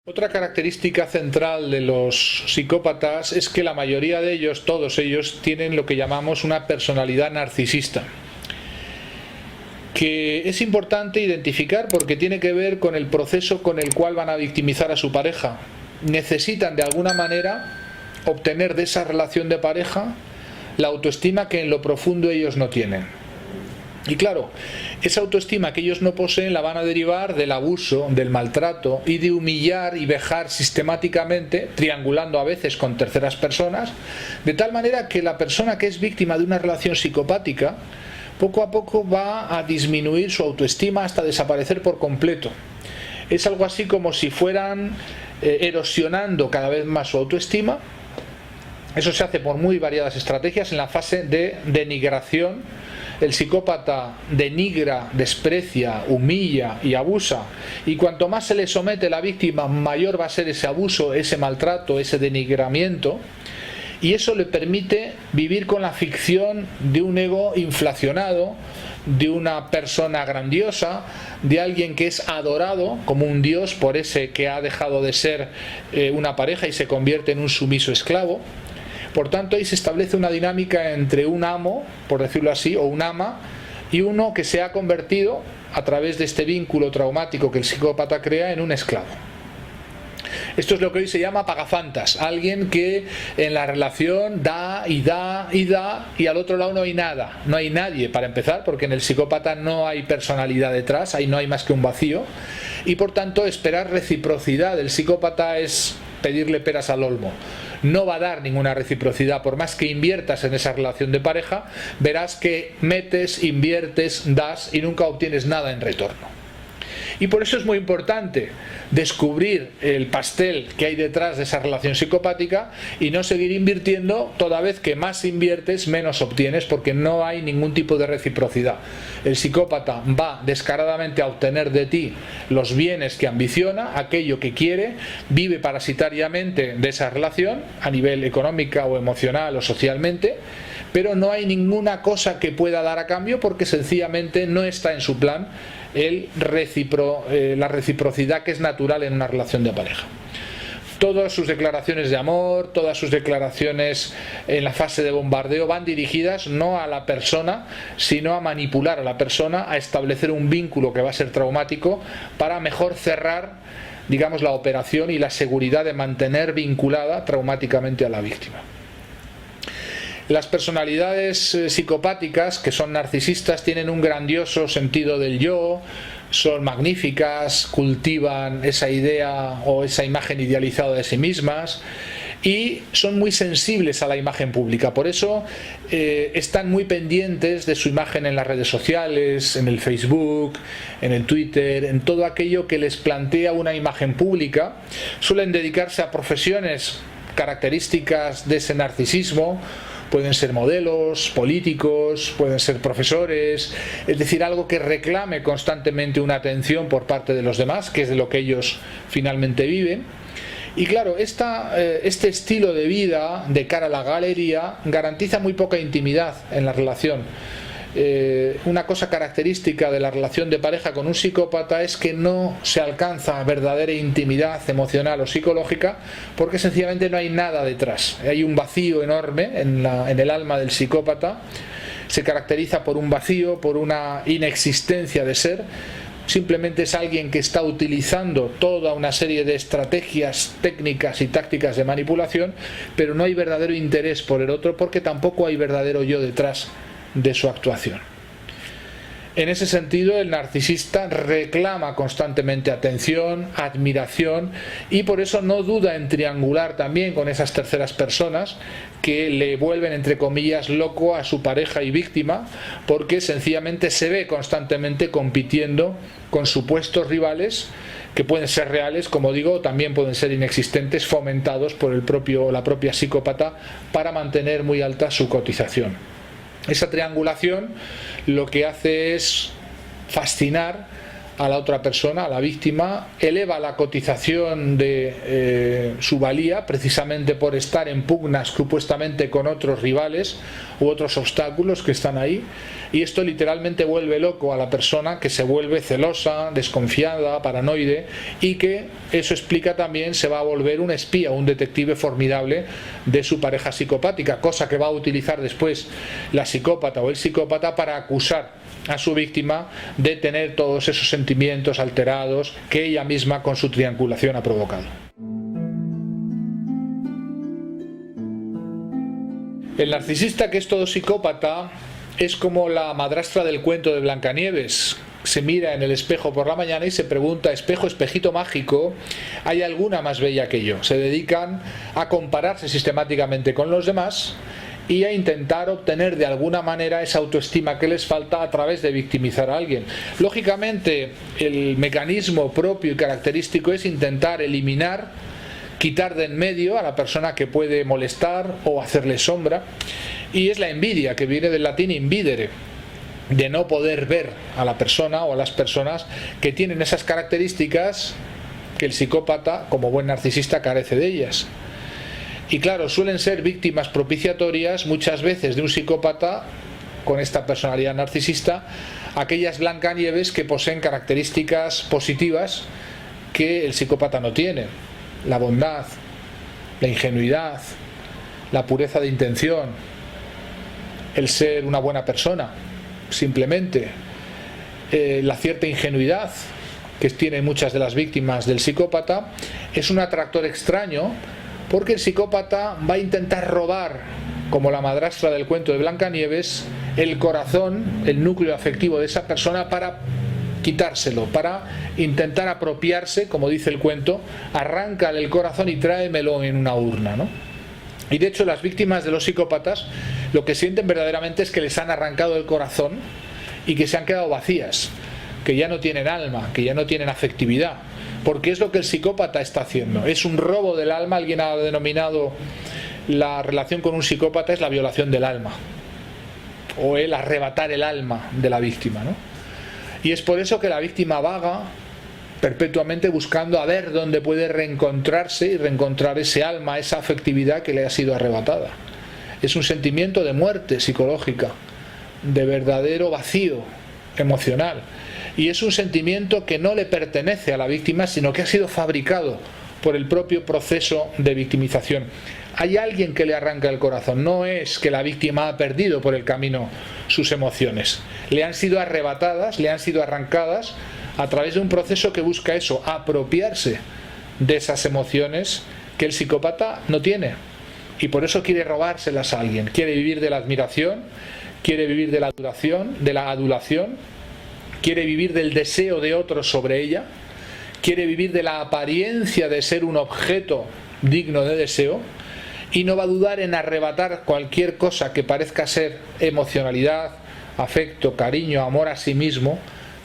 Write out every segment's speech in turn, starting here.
Otra característica central de los psicópatas es que la mayoría de ellos, todos ellos, tienen lo que llamamos una personalidad narcisista, que es importante identificar porque tiene que ver con el proceso con el cual van a victimizar a su pareja. Necesitan de alguna manera obtener de esa relación de pareja la autoestima que en lo profundo ellos no tienen. Y claro, esa autoestima que ellos no poseen la van a derivar del abuso, del maltrato y de humillar y vejar sistemáticamente, triangulando a veces con terceras personas, de tal manera que la persona que es víctima de una relación psicopática poco a poco va a disminuir su autoestima hasta desaparecer por completo. Es algo así como si fueran erosionando cada vez más su autoestima. Eso se hace por muy variadas estrategias. En la fase de denigración, el psicópata denigra, desprecia, humilla y abusa, y cuanto más se le somete la víctima, mayor va a ser ese abuso, ese maltrato, ese denigramiento, y eso le permite vivir con la ficción de un ego inflacionado, de una persona grandiosa, de alguien que es adorado como un dios por ese que ha dejado de ser una pareja y se convierte en un sumiso esclavo. Por tanto, ahí se establece una dinámica entre un amo, por decirlo así, o un ama, y uno que se ha convertido, a través de este vínculo traumático que el psicópata crea, en un esclavo. Esto es lo que hoy se llama pagafantas, alguien que en la relación da y da y da, y al otro lado no hay nada, no hay nadie para empezar, porque en el psicópata no hay personalidad detrás, ahí no hay más que un vacío, y por tanto esperar reciprocidad del psicópata es pedirle peras al olmo. No va a dar ninguna reciprocidad, por más que inviertas en esa relación de pareja, verás que metes, inviertes, das y nunca obtienes nada en retorno. Y por eso es muy importante descubrir el pastel que hay detrás de esa relación psicopática y no seguir invirtiendo, toda vez que más inviertes menos obtienes, porque no hay ningún tipo de reciprocidad. El psicópata va descaradamente a obtener de ti los bienes que ambiciona, aquello que quiere, vive parasitariamente de esa relación a nivel económica o emocional o socialmente, pero no hay ninguna cosa que pueda dar a cambio porque sencillamente no está en su plan la reciprocidad que es natural en una relación de pareja. Todas sus declaraciones de amor, todas sus declaraciones en la fase de bombardeo van dirigidas no a la persona, sino a manipular a la persona, a establecer un vínculo que va a ser traumático para mejor cerrar, digamos, la operación y la seguridad de mantener vinculada traumáticamente a la víctima. Las personalidades psicopáticas, que son narcisistas, tienen un grandioso sentido del yo, son magníficas, cultivan esa idea o esa imagen idealizada de sí mismas y son muy sensibles a la imagen pública. Por eso están muy pendientes de su imagen en las redes sociales, en el Facebook, en el Twitter, en todo aquello que les plantea una imagen pública. Suelen dedicarse a profesiones características de ese narcisismo. Pueden ser modelos, políticos, pueden ser profesores, es decir, algo que reclame constantemente una atención por parte de los demás, que es de lo que ellos finalmente viven. Y claro, este estilo de vida de cara a la galería garantiza muy poca intimidad en la relación. Una cosa característica de la relación de pareja con un psicópata es que no se alcanza verdadera intimidad emocional o psicológica porque sencillamente no hay nada detrás. Hay un vacío enorme en el alma del psicópata. Se caracteriza por un vacío, por una inexistencia de ser. Simplemente es alguien que está utilizando toda una serie de estrategias, técnicas y tácticas de manipulación, pero no hay verdadero interés por el otro porque tampoco hay verdadero yo detrás de su actuación. En ese sentido, el narcisista reclama constantemente atención, admiración, y por eso no duda en triangular también con esas terceras personas que le vuelven, entre comillas, loco a su pareja y víctima, porque sencillamente se ve constantemente compitiendo con supuestos rivales que pueden ser reales, como digo, también pueden ser inexistentes, fomentados por la propia psicópata para mantener muy alta su cotización. Esa triangulación lo que hace es fascinar a la otra persona, a la víctima, eleva la cotización de su valía precisamente por estar en pugnas supuestamente con otros rivales u otros obstáculos que están ahí, y esto literalmente vuelve loco a la persona, que se vuelve celosa, desconfiada, paranoide, y que eso explica también se va a volver un espía, un detective formidable de su pareja psicopática, cosa que va a utilizar después la psicópata o el psicópata para acusar a su víctima de tener todos esos sentimientos alterados que ella misma con su triangulación ha provocado. El narcisista, que es todo psicópata, es como la madrastra del cuento de Blancanieves. Se mira en el espejo por la mañana y se pregunta: espejo, espejito mágico, ¿hay alguna más bella que yo? Se dedican a compararse sistemáticamente con los demás y a intentar obtener de alguna manera esa autoestima que les falta a través de victimizar a alguien. Lógicamente, el mecanismo propio y característico es intentar eliminar, quitar de en medio a la persona que puede molestar o hacerle sombra, y es la envidia, que viene del latín invidere, de no poder ver a la persona o a las personas que tienen esas características que el psicópata, como buen narcisista, carece de ellas. Y claro, suelen ser víctimas propiciatorias muchas veces de un psicópata con esta personalidad narcisista, aquellas Blancanieves que poseen características positivas que el psicópata no tiene: la bondad, la ingenuidad, la pureza de intención, el ser una buena persona, simplemente, la cierta ingenuidad que tienen muchas de las víctimas del psicópata. Es un atractor extraño, porque el psicópata va a intentar robar, como la madrastra del cuento de Blancanieves, el corazón, el núcleo afectivo de esa persona para quitárselo, para intentar apropiarse, como dice el cuento: arráncale el corazón y tráemelo en una urna, ¿no? Y de hecho, las víctimas de los psicópatas lo que sienten verdaderamente es que les han arrancado el corazón y que se han quedado vacías, que ya no tienen alma, que ya no tienen afectividad, porque es lo que el psicópata está haciendo. Es un robo del alma. Alguien ha denominado la relación con un psicópata es la violación del alma, o el arrebatar el alma de la víctima, ¿no? Y es por eso que la víctima vaga perpetuamente buscando a ver dónde puede reencontrarse y reencontrar ese alma, esa afectividad que le ha sido arrebatada. Es un sentimiento de muerte psicológica, de verdadero vacío emocional, y es un sentimiento que no le pertenece a la víctima, sino que ha sido fabricado por el propio proceso de victimización. Hay alguien que le arranca el corazón, no es que la víctima ha perdido por el camino sus emociones, le han sido arrebatadas, le han sido arrancadas a través de un proceso que busca eso, apropiarse de esas emociones que el psicópata no tiene, y por eso quiere robárselas a alguien. Quiere vivir de la admiración, quiere vivir de la adulación, quiere vivir del deseo de otros sobre ella, quiere vivir de la apariencia de ser un objeto digno de deseo, y no va a dudar en arrebatar cualquier cosa que parezca ser emocionalidad, afecto, cariño, amor a sí mismo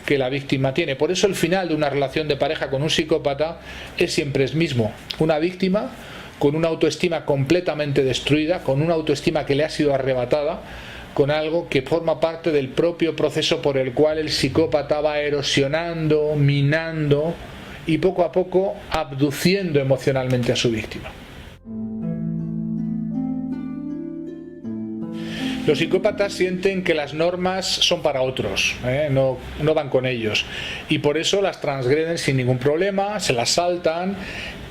que la víctima tiene. Por eso el final de una relación de pareja con un psicópata es siempre el mismo: una víctima con una autoestima completamente destruida, con una autoestima que le ha sido arrebatada, con algo que forma parte del propio proceso por el cual el psicópata va erosionando, minando y poco a poco abduciendo emocionalmente a su víctima. Los psicópatas sienten que las normas son para otros, no van con ellos, y por eso las transgreden sin ningún problema, se las saltan,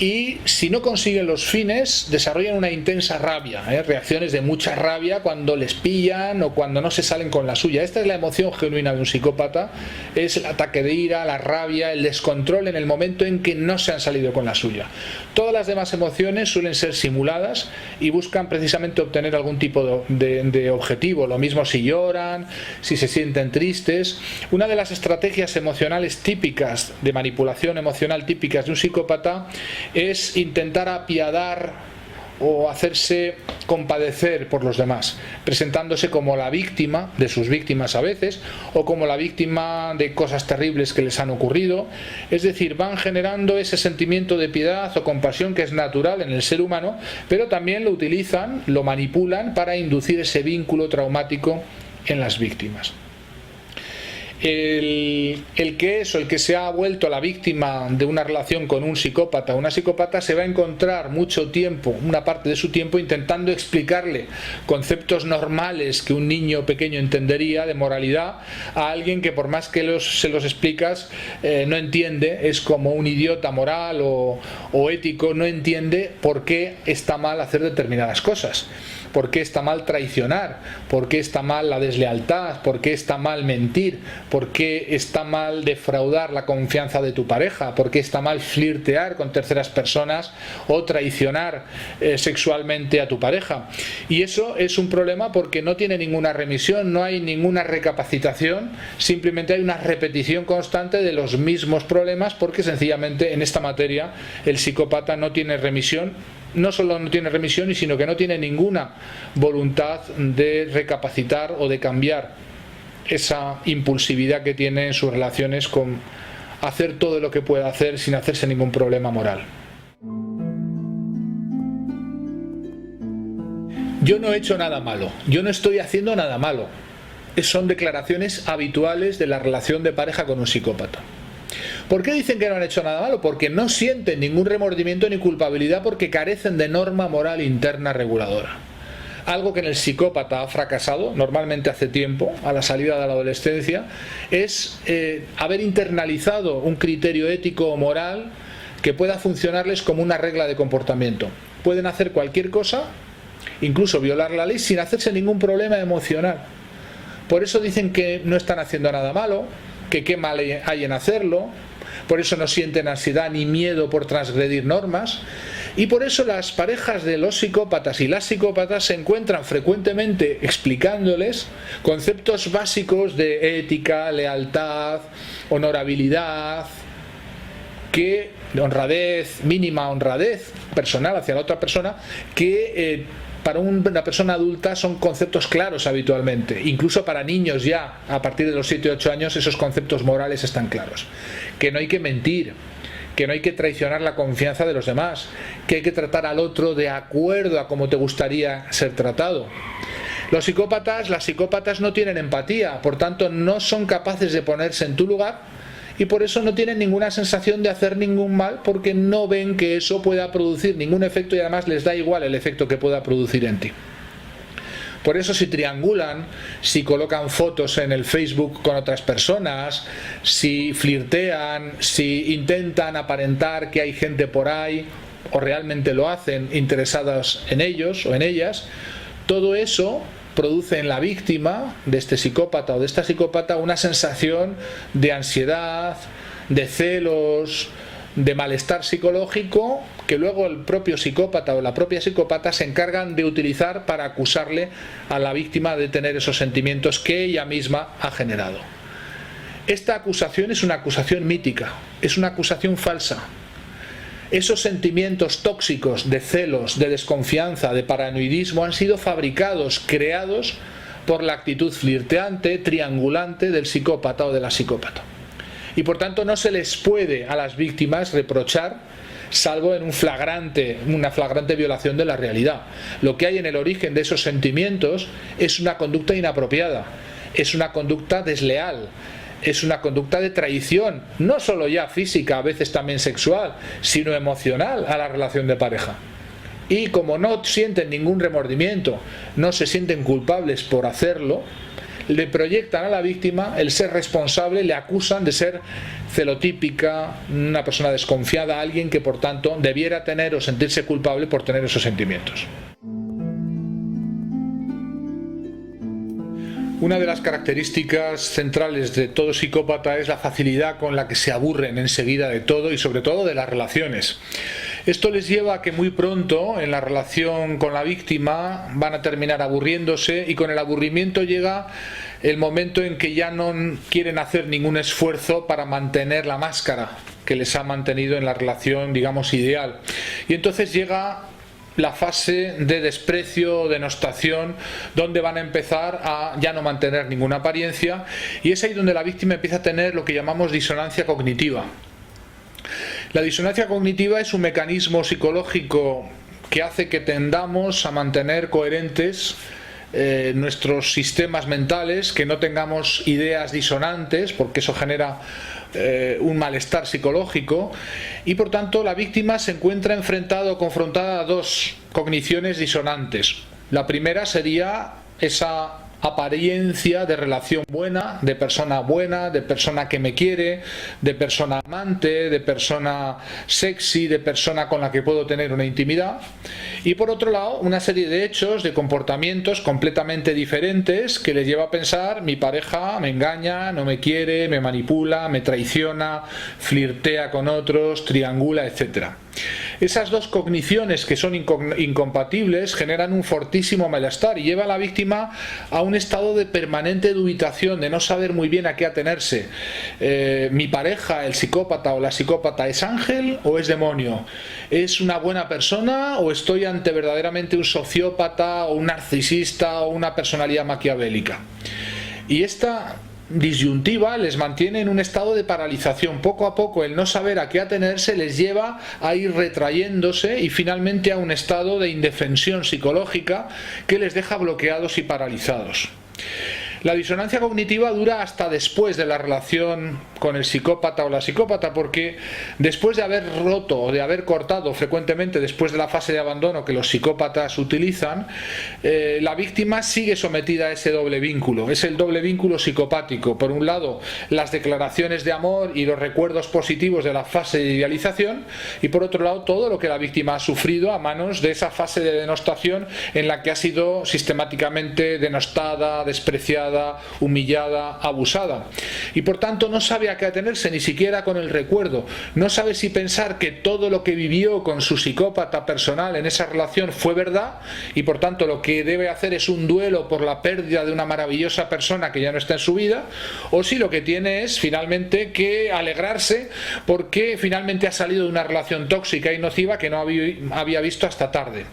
y si no consiguen los fines desarrollan una intensa rabia, reacciones de mucha rabia cuando les pillan o cuando no se salen con la suya. Esta es la emoción genuina de un psicópata: es el ataque de ira, la rabia, el descontrol en el momento en que no se han salido con la suya. Todas las demás emociones suelen ser simuladas y buscan precisamente obtener algún tipo de objetivo. Lo mismo si lloran, si se sienten tristes. Una de las estrategias emocionales típicas, de manipulación emocional típicas de un psicópata, es intentar apiadar o hacerse compadecer por los demás, presentándose como la víctima de sus víctimas a veces, o como la víctima de cosas terribles que les han ocurrido. Es decir, van generando ese sentimiento de piedad o compasión que es natural en el ser humano, pero también lo utilizan, lo manipulan para inducir ese vínculo traumático en las víctimas. el que es o el que se ha vuelto la víctima de una relación con un psicópata o una psicópata se va a encontrar mucho tiempo, una parte de su tiempo, intentando explicarle conceptos normales que un niño pequeño entendería de moralidad a alguien que, por más que se los explicas, no entiende. Es como un idiota moral o ético, no entiende por qué está mal hacer determinadas cosas. ¿Por qué está mal traicionar? ¿Por qué está mal la deslealtad? ¿Por qué está mal mentir? ¿Por qué está mal defraudar la confianza de tu pareja? ¿Por qué está mal flirtear con terceras personas o traicionar sexualmente a tu pareja? Y eso es un problema porque no tiene ninguna remisión, no hay ninguna recapacitación, simplemente hay una repetición constante de los mismos problemas, porque sencillamente en esta materia el psicópata no tiene remisión. No solo no tiene remisión, sino que no tiene ninguna voluntad de recapacitar o de cambiar esa impulsividad que tiene en sus relaciones, con hacer todo lo que pueda hacer sin hacerse ningún problema moral. Yo no he hecho nada malo, yo no estoy haciendo nada malo. Son declaraciones habituales de la relación de pareja con un psicópata. ¿Por qué dicen que no han hecho nada malo? Porque no sienten ningún remordimiento ni culpabilidad, porque carecen de norma moral interna reguladora. Algo que en el psicópata ha fracasado, normalmente hace tiempo, a la salida de la adolescencia, es haber internalizado un criterio ético o moral que pueda funcionarles como una regla de comportamiento. Pueden hacer cualquier cosa, incluso violar la ley, sin hacerse ningún problema emocional. Por eso dicen que no están haciendo nada malo, que qué mal hay en hacerlo. Por eso no sienten ansiedad ni miedo por transgredir normas, y por eso las parejas de los psicópatas y las psicópatas se encuentran frecuentemente explicándoles conceptos básicos de ética, lealtad, honorabilidad, de honradez, mínima honradez personal hacia la otra persona, que para una persona adulta son conceptos claros habitualmente. Incluso para niños ya, a partir de los 7 o 8 años, esos conceptos morales están claros. Que no hay que mentir, que no hay que traicionar la confianza de los demás, que hay que tratar al otro de acuerdo a cómo te gustaría ser tratado. Los psicópatas, las psicópatas no tienen empatía, por tanto no son capaces de ponerse en tu lugar, y por eso no tienen ninguna sensación de hacer ningún mal, porque no ven que eso pueda producir ningún efecto, y además les da igual el efecto que pueda producir en ti. Por eso, si triangulan, si colocan fotos en el Facebook con otras personas, si flirtean, si intentan aparentar que hay gente por ahí, o realmente lo hacen interesadas en ellos o en ellas, todo eso produce en la víctima de este psicópata o de esta psicópata una sensación de ansiedad, de celos, de malestar psicológico, que luego el propio psicópata o la propia psicópata se encargan de utilizar para acusarle a la víctima de tener esos sentimientos que ella misma ha generado. Esta acusación es una acusación mítica, es una acusación falsa. Esos sentimientos tóxicos de celos, de desconfianza, de paranoidismo han sido fabricados, creados por la actitud flirteante, triangulante del psicópata o de la psicópata. Y por tanto no se les puede a las víctimas reprochar, salvo en una flagrante violación de la realidad. Lo que hay en el origen de esos sentimientos es una conducta inapropiada, es una conducta desleal, es una conducta de traición, no solo ya física, a veces también sexual, sino emocional a la relación de pareja. Y como no sienten ningún remordimiento, no se sienten culpables por hacerlo, le proyectan a la víctima el ser responsable, le acusan de ser celotípica, una persona desconfiada, alguien que por tanto debiera tener o sentirse culpable por tener esos sentimientos. Una de las características centrales de todo psicópata es la facilidad con la que se aburren enseguida de todo y sobre todo de las relaciones. Esto les lleva a que muy pronto en la relación con la víctima van a terminar aburriéndose, y con el aburrimiento llega el momento en que ya no quieren hacer ningún esfuerzo para mantener la máscara que les ha mantenido en la relación, digamos, ideal. Y entonces llega la fase de desprecio, denostación, donde van a empezar a ya no mantener ninguna apariencia, y es ahí donde la víctima empieza a tener lo que llamamos disonancia cognitiva. La disonancia cognitiva es un mecanismo psicológico que hace que tendamos a mantener coherentes nuestros sistemas mentales, que no tengamos ideas disonantes, porque eso genera un malestar psicológico, y por tanto la víctima se encuentra enfrentada o confrontada a dos cogniciones disonantes. La primera sería esa apariencia de relación buena, de persona que me quiere, de persona amante, de persona sexy, de persona con la que puedo tener una intimidad. Y por otro lado, una serie de hechos, de comportamientos completamente diferentes que les lleva a pensar: mi pareja me engaña, no me quiere, me manipula, me traiciona, flirtea con otros, triangula, etc. Esas dos cogniciones, que son incompatibles, generan un fortísimo malestar y lleva a la víctima a un estado de permanente dubitación, de no saber muy bien a qué atenerse. ¿Mi pareja, el psicópata o la psicópata, es ángel o es demonio? ¿Es una buena persona o estoy ante verdaderamente un sociópata o un narcisista o una personalidad maquiavélica? Y esta disyuntiva les mantiene en un estado de paralización. Poco a poco el no saber a qué atenerse les lleva a ir retrayéndose y finalmente a un estado de indefensión psicológica que les deja bloqueados y paralizados. La disonancia cognitiva dura hasta después de la relación con el psicópata o la psicópata, porque después de haber roto o de haber cortado frecuentemente, después de la fase de abandono que los psicópatas utilizan, la víctima sigue sometida a ese doble vínculo. Es el doble vínculo psicopático. Por un lado, las declaraciones de amor y los recuerdos positivos de la fase de idealización, y por otro lado, todo lo que la víctima ha sufrido a manos de esa fase de denostación en la que ha sido sistemáticamente denostada, despreciada, humillada, abusada. Y por tanto no sabe a qué atenerse, ni siquiera con el recuerdo. No sabe si pensar que todo lo que vivió con su psicópata personal en esa relación fue verdad, y por tanto lo que debe hacer es un duelo por la pérdida de una maravillosa persona que ya no está en su vida, o si lo que tiene es finalmente que alegrarse porque finalmente ha salido de una relación tóxica y nociva que no había visto hasta tarde.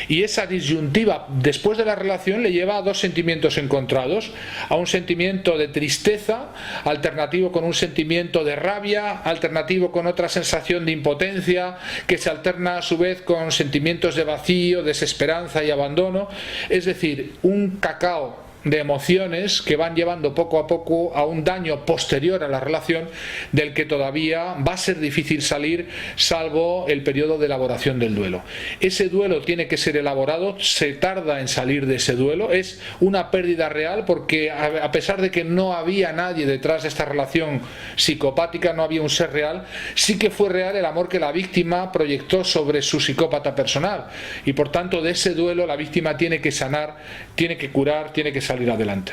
Y esa disyuntiva después de la relación le lleva a dos sentimientos encontrados: a un sentimiento de tristeza, alternativo con un sentimiento de rabia, alternativo con otra sensación de impotencia, que se alterna a su vez con sentimientos de vacío, desesperanza y abandono. Es decir, un cacao de emociones que van llevando poco a poco a un daño posterior a la relación, del que todavía va a ser difícil salir, salvo el periodo de elaboración del duelo. Ese duelo tiene que ser elaborado, se tarda en salir de ese duelo, es una pérdida real, porque a pesar de que no había nadie detrás de esta relación psicopática, no había un ser real, sí que fue real el amor que la víctima proyectó sobre su psicópata personal, y por tanto de ese duelo la víctima tiene que sanar, tiene que curar, tiene que salir adelante.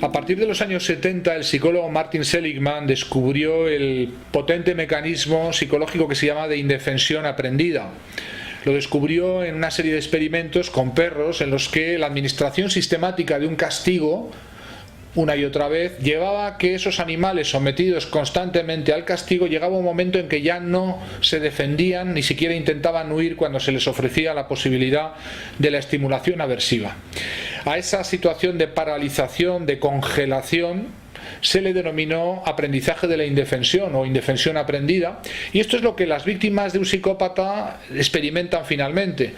A partir de los años 70, el psicólogo Martin Seligman descubrió el potente mecanismo psicológico que se llama de indefensión aprendida. Lo descubrió en una serie de experimentos con perros en los que la administración sistemática de un castigo una y otra vez llevaba a que esos animales sometidos constantemente al castigo, llegaba un momento en que ya no se defendían, ni siquiera intentaban huir cuando se les ofrecía la posibilidad de la estimulación aversiva. A esa situación de paralización, de congelación, se le denominó aprendizaje de la indefensión o indefensión aprendida, y esto es lo que las víctimas de un psicópata experimentan finalmente.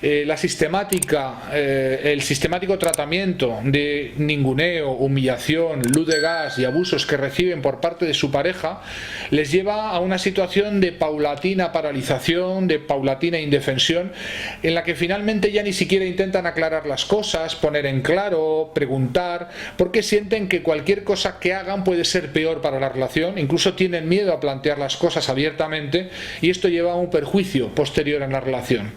La sistemática, el sistemático tratamiento de ninguneo, humillación, luz de gas y abusos que reciben por parte de su pareja les lleva a una situación de paulatina paralización, de paulatina indefensión, en la que finalmente ya ni siquiera intentan aclarar las cosas, poner en claro, preguntar, porque sienten que cualquier cosa que hagan puede ser peor para la relación, incluso tienen miedo a plantear las cosas abiertamente, y esto lleva a un perjuicio posterior en la relación.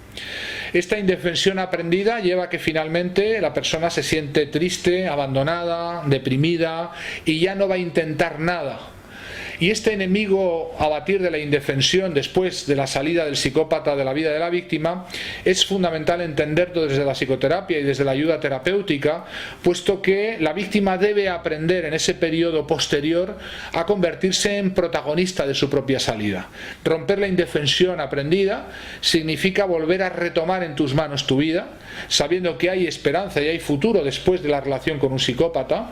Esta indefensión aprendida lleva a que finalmente la persona se siente triste, abandonada, deprimida, y ya no va a intentar nada. Y este enemigo a batir de la indefensión después de la salida del psicópata de la vida de la víctima es fundamental entenderlo desde la psicoterapia y desde la ayuda terapéutica, puesto que la víctima debe aprender en ese periodo posterior a convertirse en protagonista de su propia salida. Romper la indefensión aprendida significa volver a retomar en tus manos tu vida, sabiendo que hay esperanza y hay futuro después de la relación con un psicópata,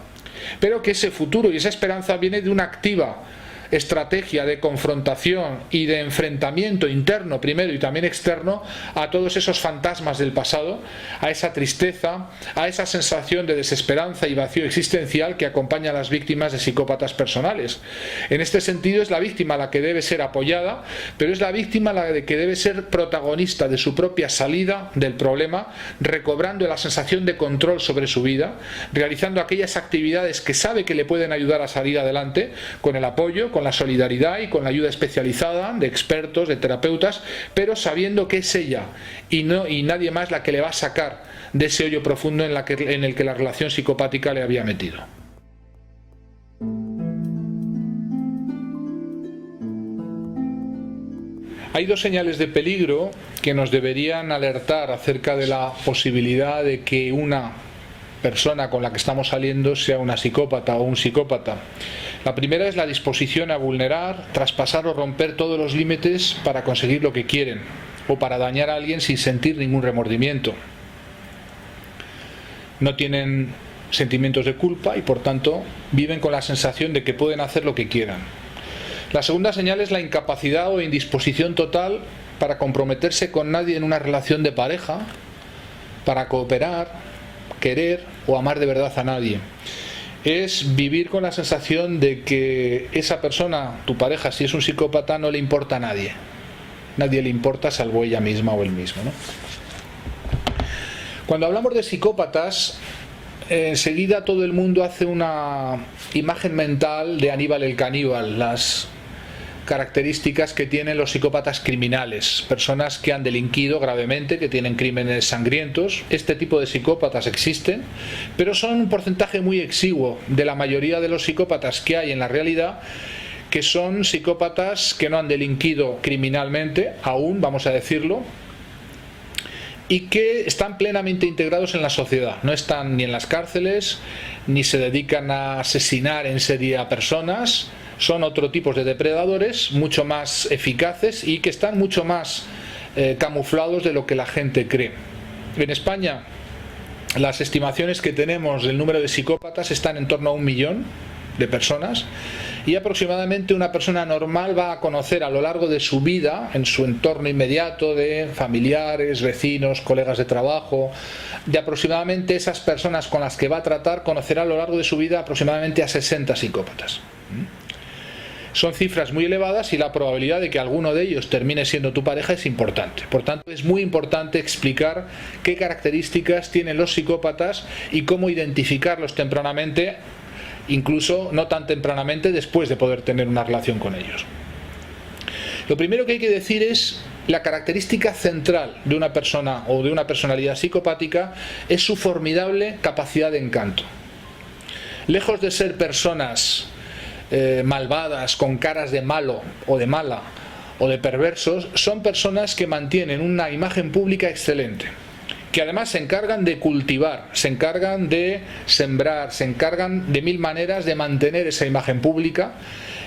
pero que ese futuro y esa esperanza viene de una activa estrategia de confrontación y de enfrentamiento interno primero y también externo a todos esos fantasmas del pasado, a esa tristeza, a esa sensación de desesperanza y vacío existencial que acompaña a las víctimas de psicópatas personales. En este sentido es la víctima la que debe ser apoyada, pero es la víctima la que debe ser protagonista de su propia salida del problema, recobrando la sensación de control sobre su vida, realizando aquellas actividades que sabe que le pueden ayudar a salir adelante, con el apoyo, con la solidaridad y con la ayuda especializada de expertos, de terapeutas, pero sabiendo que es ella y nadie más la que le va a sacar de ese hoyo profundo en el que la relación psicopática le había metido. Hay dos señales de peligro que nos deberían alertar acerca de la posibilidad de que una persona con la que estamos saliendo sea una psicópata o un psicópata. La primera es la disposición a vulnerar, traspasar o romper todos los límites para conseguir lo que quieren o para dañar a alguien sin sentir ningún remordimiento. No tienen sentimientos de culpa y por tanto viven con la sensación de que pueden hacer lo que quieran. La segunda señal es la incapacidad o indisposición total para comprometerse con nadie en una relación de pareja, para cooperar, querer o amar de verdad a nadie. Es vivir con la sensación de que esa persona, tu pareja, si es un psicópata, no le importa a nadie. Nadie le importa salvo ella misma o él mismo, ¿no? Cuando hablamos de psicópatas, enseguida todo el mundo hace una imagen mental de Aníbal el caníbal, las características que tienen los psicópatas criminales, personas que han delinquido gravemente, que tienen crímenes sangrientos. Este tipo de psicópatas existen, pero son un porcentaje muy exiguo de la mayoría de los psicópatas que hay en la realidad, que son psicópatas que no han delinquido criminalmente, aún, vamos a decirlo, y que están plenamente integrados en la sociedad. No están ni en las cárceles, ni se dedican a asesinar en serie a personas. Son otro tipo de depredadores mucho más eficaces y que están mucho más camuflados de lo que la gente cree. En España, las estimaciones que tenemos del número de psicópatas están en torno a 1 millón de personas, y aproximadamente una persona normal va a conocer a lo largo de su vida, en su entorno inmediato de familiares, vecinos, colegas de trabajo, de aproximadamente esas personas con las que va a tratar, conocerá a lo largo de su vida aproximadamente a 60 psicópatas. Son cifras muy elevadas y la probabilidad de que alguno de ellos termine siendo tu pareja es importante. Por tanto, es muy importante explicar qué características tienen los psicópatas y cómo identificarlos tempranamente, incluso no tan tempranamente después de poder tener una relación con ellos. Lo primero que hay que decir es la característica central de una persona o de una personalidad psicopática es su formidable capacidad de encanto. Lejos de ser personas malvadas, con caras de malo o de mala o de perversos, son personas que mantienen una imagen pública excelente, que además se encargan de cultivar, se encargan de sembrar, se encargan de mil maneras de mantener esa imagen pública,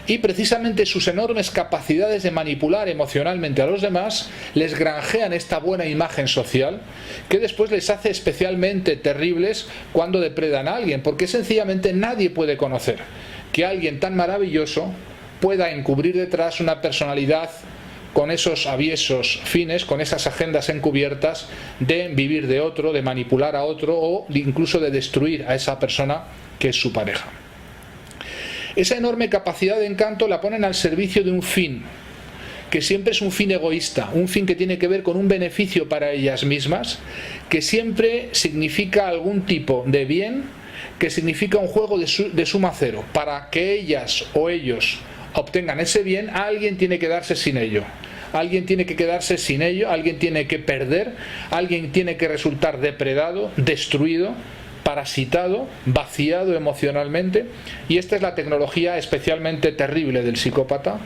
y precisamente sus enormes capacidades de manipular emocionalmente a los demás les granjean esta buena imagen social que después les hace especialmente terribles cuando depredan a alguien, porque sencillamente nadie puede conocer que alguien tan maravilloso pueda encubrir detrás una personalidad con esos aviesos fines, con esas agendas encubiertas de vivir de otro, de manipular a otro o incluso de destruir a esa persona que es su pareja. Esa enorme capacidad de encanto la ponen al servicio de un fin, que siempre es un fin egoísta, un fin que tiene que ver con un beneficio para ellas mismas, que siempre significa algún tipo de bien, que significa un juego de suma cero. Para que ellas o ellos obtengan ese bien, alguien tiene que darse sin ello. Alguien tiene que quedarse sin ello, alguien tiene que perder, alguien tiene que resultar depredado, destruido, parasitado, vaciado emocionalmente. Y esta es la tecnología especialmente terrible del psicópata,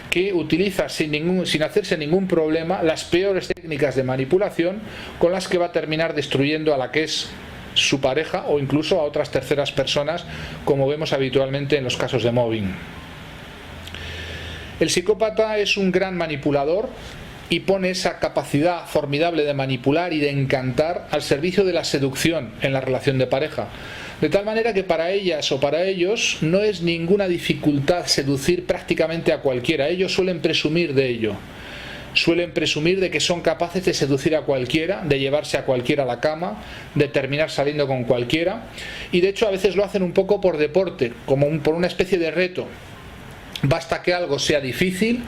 que utiliza sin hacerse ningún problema las peores técnicas de manipulación con las que va a terminar destruyendo a la que es su pareja o incluso a otras terceras personas, como vemos habitualmente en los casos de mobbing. El psicópata es un gran manipulador y pone esa capacidad formidable de manipular y de encantar al servicio de la seducción en la relación de pareja. De tal manera que para ellas o para ellos no es ninguna dificultad seducir prácticamente a cualquiera. Ellos suelen presumir de ello. Suelen presumir de que son capaces de seducir a cualquiera, de llevarse a cualquiera a la cama, de terminar saliendo con cualquiera. Y de hecho a veces lo hacen un poco por deporte, como por una especie de reto. Basta que algo sea difícil,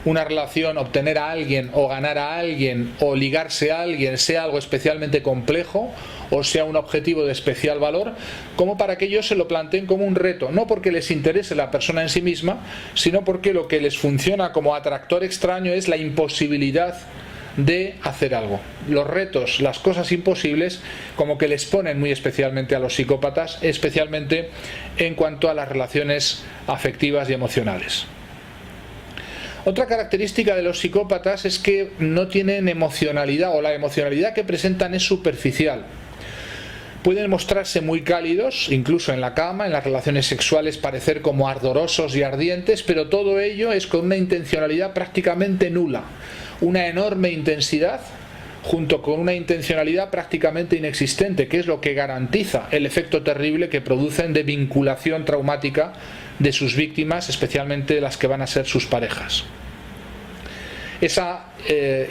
una relación, obtener a alguien o ganar a alguien o ligarse a alguien sea algo especialmente complejo o sea un objetivo de especial valor, como para que ellos se lo planteen como un reto, no porque les interese la persona en sí misma, sino porque lo que les funciona como atractor extraño es la imposibilidad de hacer algo. Los retos, las cosas imposibles, como que les ponen muy especialmente a los psicópatas, especialmente en cuanto a las relaciones afectivas y emocionales. Otra característica de los psicópatas es que no tienen emocionalidad, o la emocionalidad que presentan es superficial. Pueden mostrarse muy cálidos, incluso en la cama, en las relaciones sexuales parecer como ardorosos y ardientes, pero todo ello es con una intencionalidad prácticamente nula, una enorme intensidad junto con una intencionalidad prácticamente inexistente, que es lo que garantiza el efecto terrible que producen de vinculación traumática de sus víctimas, especialmente de las que van a ser sus parejas. Esa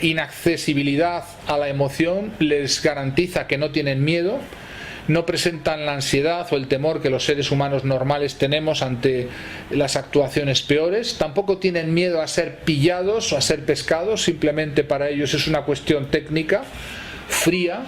inaccesibilidad a la emoción les garantiza que no tienen miedo, no presentan la ansiedad o el temor que los seres humanos normales tenemos ante las actuaciones peores, tampoco tienen miedo a ser pillados o a ser pescados, simplemente para ellos es una cuestión técnica, fría.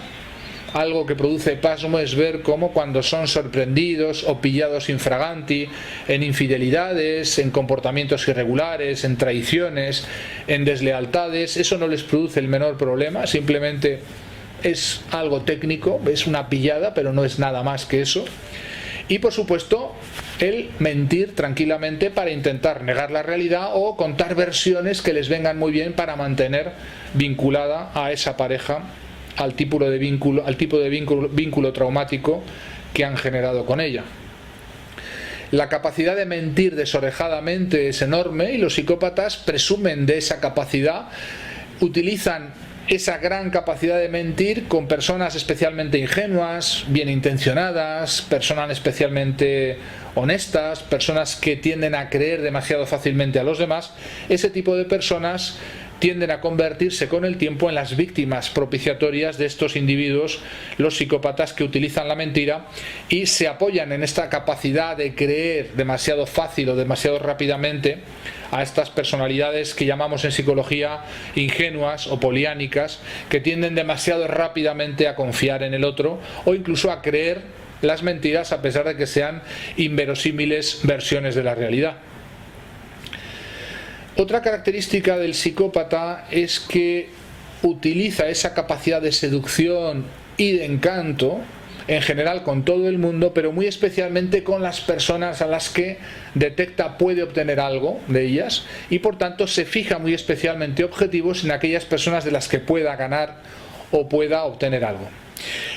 Algo que produce pasmo es ver cómo cuando son sorprendidos o pillados infraganti en infidelidades, en comportamientos irregulares, en traiciones, en deslealtades, eso no les produce el menor problema, simplemente es algo técnico, es una pillada, pero no es nada más que eso. Y por supuesto el mentir tranquilamente para intentar negar la realidad o contar versiones que les vengan muy bien para mantener vinculada a esa pareja al tipo de vínculo traumático que han generado con ella. La capacidad de mentir desorejadamente es enorme y los psicópatas presumen de esa capacidad, utilizan esa gran capacidad de mentir con personas especialmente ingenuas, bien intencionadas, personas especialmente honestas, personas que tienden a creer demasiado fácilmente a los demás. Ese tipo de personas tienden a convertirse con el tiempo en las víctimas propiciatorias de estos individuos, los psicópatas, que utilizan la mentira y se apoyan en esta capacidad de creer demasiado fácil o demasiado rápidamente a estas personalidades que llamamos en psicología ingenuas o poliánicas, que tienden demasiado rápidamente a confiar en el otro o incluso a creer las mentiras a pesar de que sean inverosímiles versiones de la realidad. Otra característica del psicópata es que utiliza esa capacidad de seducción y de encanto en general con todo el mundo, pero muy especialmente con las personas a las que detecta puede obtener algo de ellas, y por tanto se fija muy especialmente objetivos en aquellas personas de las que pueda ganar o pueda obtener algo.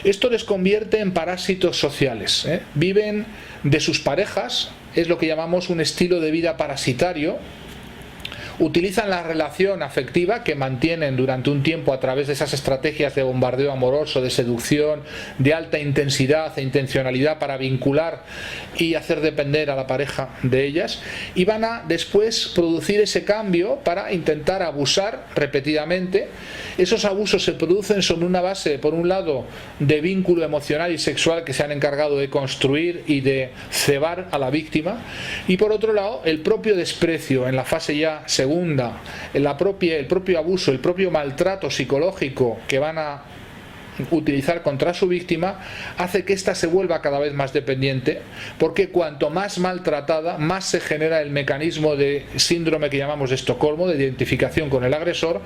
Esto les convierte en parásitos sociales, Viven de sus parejas, es lo que llamamos un estilo de vida parasitario. Utilizan la relación afectiva que mantienen durante un tiempo a través de esas estrategias de bombardeo amoroso, de seducción, de alta intensidad e intencionalidad para vincular y hacer depender a la pareja de ellas, y van a después producir ese cambio para intentar abusar repetidamente. Esos abusos se producen sobre una base, por un lado, de vínculo emocional y sexual que se han encargado de construir y de cebar a la víctima, y por otro lado, el propio desprecio en la fase ya segunda, el propio abuso, el propio maltrato psicológico que van a utilizar contra su víctima, hace que ésta se vuelva cada vez más dependiente, porque cuanto más maltratada, más se genera el mecanismo de síndrome que llamamos de Estocolmo, de identificación con el agresor,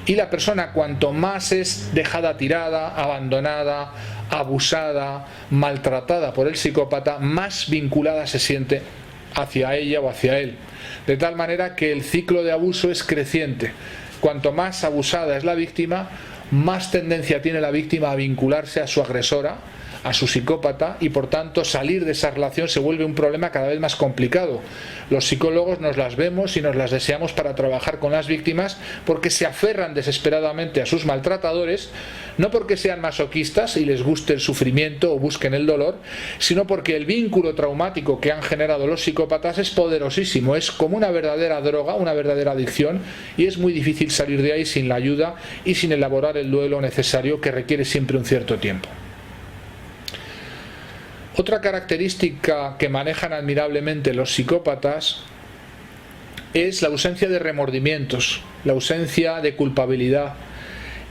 y la persona cuanto más es dejada tirada, abandonada, abusada, maltratada por el psicópata, más vinculada se siente hacia ella o hacia él. De tal manera que el ciclo de abuso es creciente. Cuanto más abusada es la víctima, más tendencia tiene la víctima a vincularse a su agresora, a su psicópata y por tanto salir de esa relación se vuelve un problema cada vez más complicado. Los psicólogos nos las vemos y nos las deseamos para trabajar con las víctimas porque se aferran desesperadamente a sus maltratadores, no porque sean masoquistas y les guste el sufrimiento o busquen el dolor, sino porque el vínculo traumático que han generado los psicópatas es poderosísimo, es como una verdadera droga, una verdadera adicción, y es muy difícil salir de ahí sin la ayuda y sin elaborar el duelo necesario que requiere siempre un cierto tiempo. Otra característica que manejan admirablemente los psicópatas es la ausencia de remordimientos, la ausencia de culpabilidad,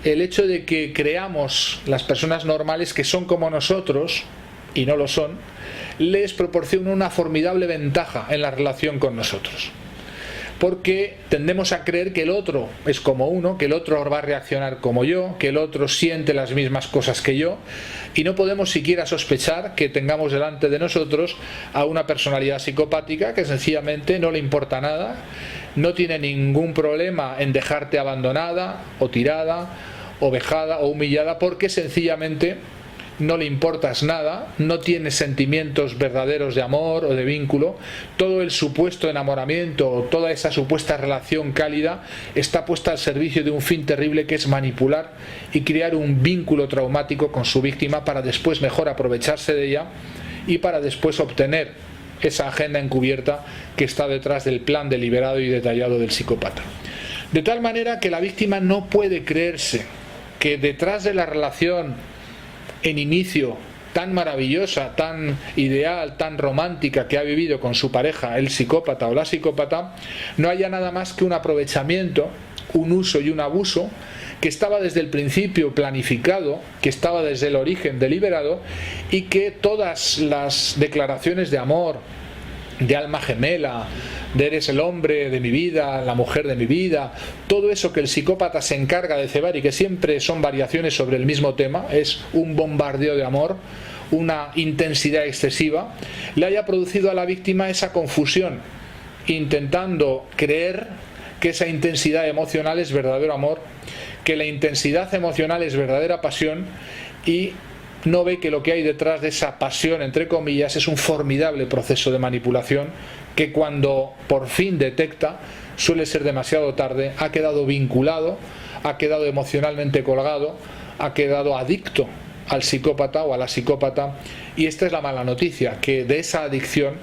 el hecho de que creamos las personas normales que son como nosotros, y no lo son, les proporciona una formidable ventaja en la relación con nosotros. Porque tendemos a creer que el otro es como uno, que el otro va a reaccionar como yo, que el otro siente las mismas cosas que yo, y no podemos siquiera sospechar que tengamos delante de nosotros a una personalidad psicopática que sencillamente no le importa nada, no tiene ningún problema en dejarte abandonada o tirada o vejada o humillada porque sencillamente no le importas nada, no tiene sentimientos verdaderos de amor o de vínculo, todo el supuesto enamoramiento o toda esa supuesta relación cálida está puesta al servicio de un fin terrible que es manipular y crear un vínculo traumático con su víctima para después mejor aprovecharse de ella y para después obtener esa agenda encubierta que está detrás del plan deliberado y detallado del psicópata. De tal manera que la víctima no puede creerse que detrás de la relación en inicio tan maravillosa, tan ideal, tan romántica que ha vivido con su pareja, el psicópata o la psicópata, no haya nada más que un aprovechamiento, un uso y un abuso que estaba desde el principio planificado, que estaba desde el origen deliberado y que todas las declaraciones de amor, de alma gemela, de eres el hombre de mi vida, la mujer de mi vida, todo eso que el psicópata se encarga de cebar y que siempre son variaciones sobre el mismo tema, es un bombardeo de amor, una intensidad excesiva, le haya producido a la víctima esa confusión, intentando creer que esa intensidad emocional es verdadero amor, que la intensidad emocional es verdadera pasión y no ve que lo que hay detrás de esa pasión, entre comillas, es un formidable proceso de manipulación que cuando por fin detecta suele ser demasiado tarde, ha quedado vinculado, ha quedado emocionalmente colgado, ha quedado adicto al psicópata o a la psicópata, y esta es la mala noticia, que de esa adicción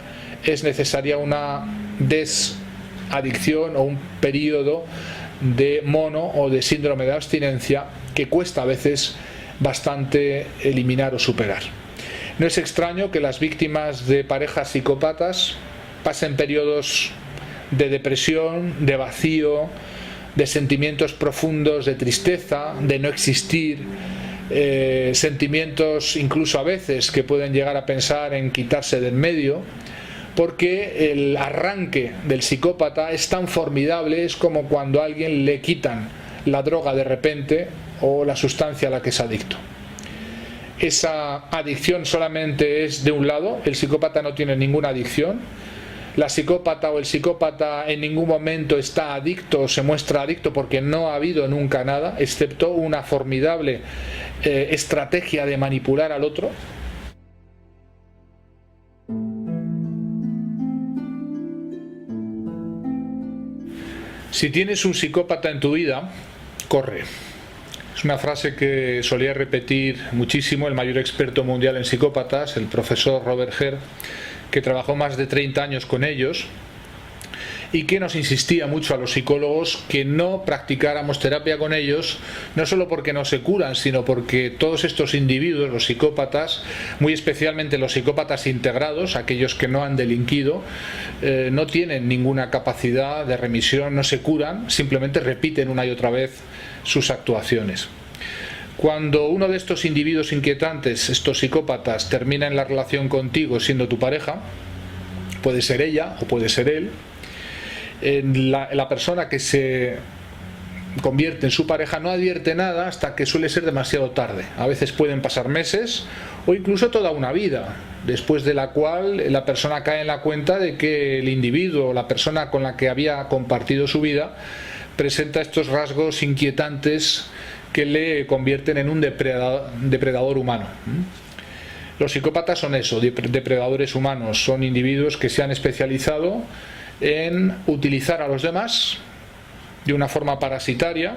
es necesaria una desadicción o un periodo de mono o de síndrome de abstinencia que cuesta a veces bastante eliminar o superar. No es extraño que las víctimas de parejas psicópatas pasen periodos de depresión, de vacío, de sentimientos profundos de tristeza, de no existir, sentimientos incluso a veces que pueden llegar a pensar en quitarse de en medio, porque el arranque del psicópata es tan formidable, es como cuando a alguien le quitan la droga de repente o la sustancia a la que es adicto. Esa adicción solamente es de un lado, el psicópata no tiene ninguna adicción, la psicópata o el psicópata en ningún momento está adicto o se muestra adicto porque no ha habido nunca nada, excepto una formidable estrategia de manipular al otro. Si tienes un psicópata en tu vida, corre. Es una frase que solía repetir muchísimo el mayor experto mundial en psicópatas, el profesor Robert Herr, que trabajó más de 30 años con ellos y que nos insistía mucho a los psicólogos que no practicáramos terapia con ellos, no solo porque no se curan, sino porque todos estos individuos, los psicópatas, muy especialmente los psicópatas integrados, aquellos que no han delinquido, no tienen ninguna capacidad de remisión, no se curan, simplemente repiten una y otra vez sus actuaciones. Cuando uno de estos individuos inquietantes, estos psicópatas, termina en la relación contigo siendo tu pareja, puede ser ella o puede ser él, la persona que se convierte en su pareja no advierte nada hasta que suele ser demasiado tarde. A veces pueden pasar meses o incluso toda una vida, después de la cual la persona cae en la cuenta de que el individuo o la persona con la que había compartido su vida presenta estos rasgos inquietantes que le convierten en un depredador humano. Los psicópatas son eso, depredadores humanos, son individuos que se han especializado en utilizar a los demás de una forma parasitaria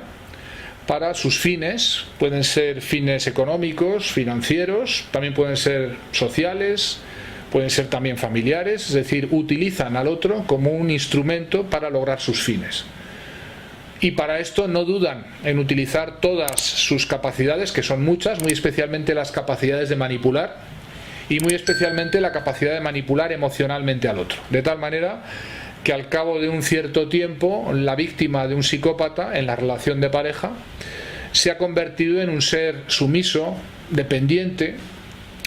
para sus fines. Pueden ser fines económicos, financieros, también pueden ser sociales, pueden ser también familiares, es decir, utilizan al otro como un instrumento para lograr sus fines. Y para esto no dudan en utilizar todas sus capacidades, que son muchas, muy especialmente las capacidades de manipular y muy especialmente la capacidad de manipular emocionalmente al otro. De tal manera que al cabo de un cierto tiempo, la víctima de un psicópata en la relación de pareja se ha convertido en un ser sumiso, dependiente,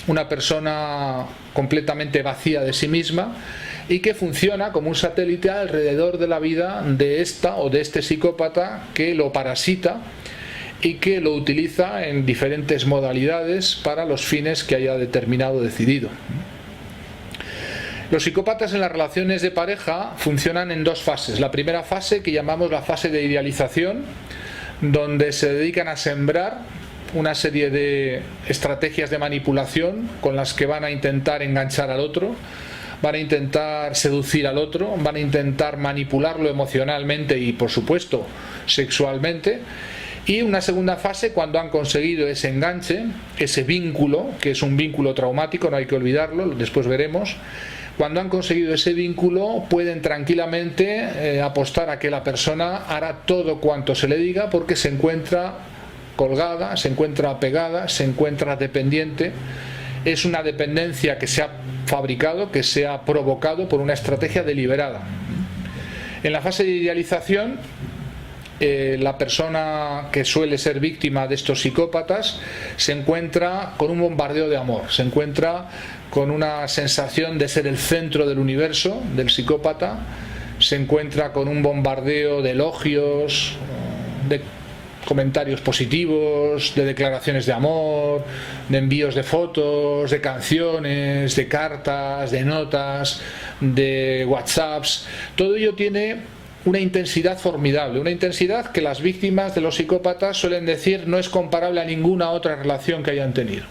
una persona completamente vacía de sí misma y que funciona como un satélite alrededor de la vida de esta o de este psicópata que lo parasita y que lo utiliza en diferentes modalidades para los fines que haya determinado, decidido. Los psicópatas en las relaciones de pareja funcionan en dos fases. La primera fase, que llamamos la fase de idealización, donde se dedican a sembrar una serie de estrategias de manipulación con las que van a intentar enganchar al otro, van a intentar seducir al otro, van a intentar manipularlo emocionalmente y, por supuesto, sexualmente. Y una segunda fase, cuando han conseguido ese enganche, ese vínculo, que es un vínculo traumático, no hay que olvidarlo, después veremos. Cuando han conseguido ese vínculo, pueden tranquilamente apostar a que la persona hará todo cuanto se le diga, porque se encuentra colgada, se encuentra apegada, se encuentra dependiente. Es una dependencia que se ha fabricado, que se ha provocado por una estrategia deliberada. En la fase de idealización, la persona que suele ser víctima de estos psicópatas se encuentra con un bombardeo de amor, se encuentra con una sensación de ser el centro del universo del psicópata, se encuentra con un bombardeo de elogios, de comentarios positivos, de declaraciones de amor, de envíos de fotos, de canciones, de cartas, de notas, de WhatsApps. Todo ello tiene una intensidad formidable, una intensidad que las víctimas de los psicópatas suelen decir no es comparable a ninguna otra relación que hayan tenido.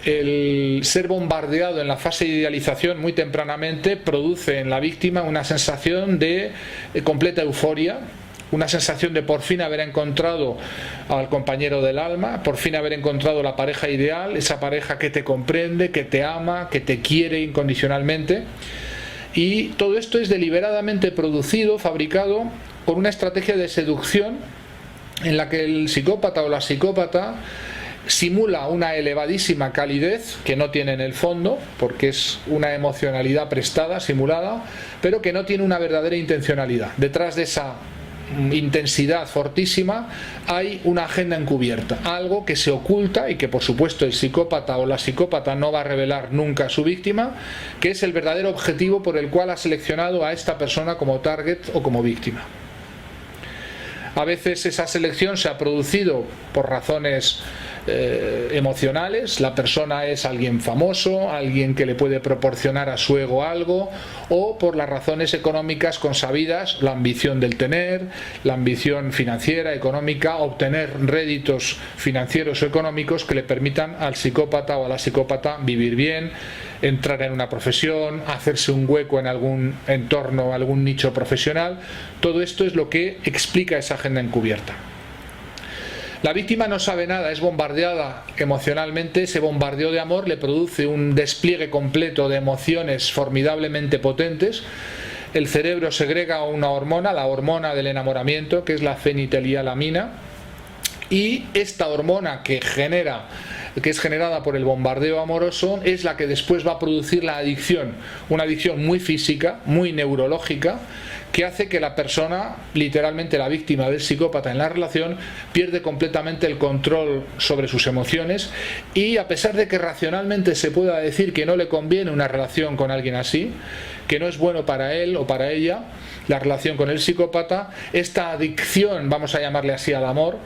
El ser bombardeado en la fase de idealización muy tempranamente produce en la víctima una sensación de completa euforia, una sensación de por fin haber encontrado al compañero del alma, por fin haber encontrado la pareja ideal, esa pareja que te comprende, que te ama, que te quiere incondicionalmente. Y todo esto es deliberadamente producido, fabricado por una estrategia de seducción en la que el psicópata o la psicópata simula una elevadísima calidez que no tiene en el fondo, porque es una emocionalidad prestada, simulada, pero que no tiene una verdadera intencionalidad. Detrás de esa intensidad fortísima hay una agenda encubierta, algo que se oculta y que por supuesto el psicópata o la psicópata no va a revelar nunca a su víctima, que es el verdadero objetivo por el cual ha seleccionado a esta persona como target o como víctima. A veces esa selección se ha producido por razones emocionales, la persona es alguien famoso, alguien que le puede proporcionar a su ego algo, o por las razones económicas consabidas, la ambición del tener, la ambición financiera, económica, obtener réditos financieros o económicos que le permitan al psicópata o a la psicópata vivir bien, entrar en una profesión, hacerse un hueco en algún entorno, algún nicho profesional. Todo esto es lo que explica esa agenda encubierta. La víctima no sabe nada, es bombardeada emocionalmente. Ese bombardeo de amor le produce un despliegue completo de emociones formidablemente potentes. El cerebro segrega una hormona, la hormona del enamoramiento, que es la feniletilamina, y esta hormona que es generada por el bombardeo amoroso es la que después va a producir la adicción, una adicción muy física, muy neurológica, que hace que la persona, literalmente la víctima del psicópata en la relación, pierde completamente el control sobre sus emociones, y a pesar de que racionalmente se pueda decir que no le conviene una relación con alguien así, que no es bueno para él o para ella la relación con el psicópata, esta adicción, vamos a llamarle así, al amor,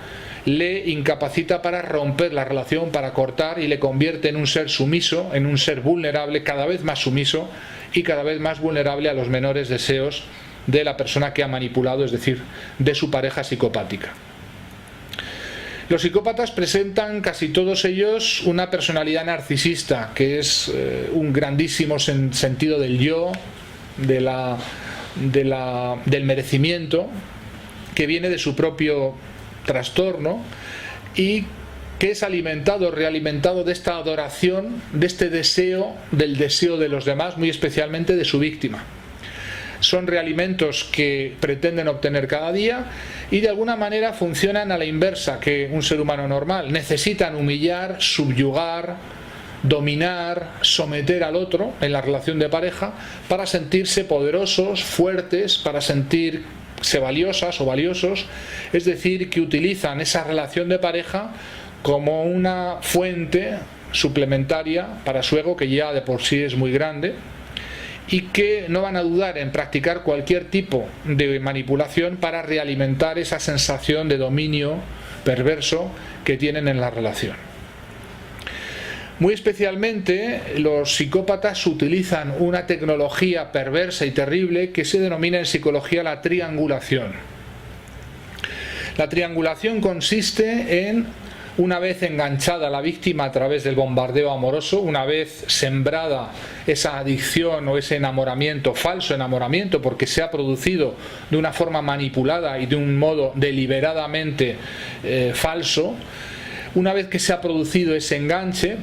le incapacita para romper la relación, para cortar, y le convierte en un ser sumiso, en un ser vulnerable, cada vez más sumiso y cada vez más vulnerable a los menores deseos de la persona que ha manipulado, es decir, de su pareja psicopática. Los psicópatas presentan casi todos ellos una personalidad narcisista, que es un grandísimo sentido del yo, del merecimiento, que viene de su propio trastorno y que es alimentado, realimentado de esta adoración, de este deseo, del deseo de los demás, muy especialmente de su víctima. Son realimentos que pretenden obtener cada día y de alguna manera funcionan a la inversa que un ser humano normal. Necesitan humillar, subyugar, dominar, someter al otro en la relación de pareja para sentirse poderosos, fuertes, para sentirse valiosas o valiosos. Es decir, que utilizan esa relación de pareja como una fuente suplementaria para su ego, que ya de por sí es muy grande, y que no van a dudar en practicar cualquier tipo de manipulación para realimentar esa sensación de dominio perverso que tienen en la relación. Muy especialmente los psicópatas utilizan una tecnología perversa y terrible que se denomina en psicología la triangulación. La triangulación consiste en, una vez enganchada la víctima a través del bombardeo amoroso, una vez sembrada esa adicción o ese enamoramiento, falso enamoramiento, porque se ha producido de una forma manipulada y de un modo deliberadamente falso, una vez que se ha producido ese enganche,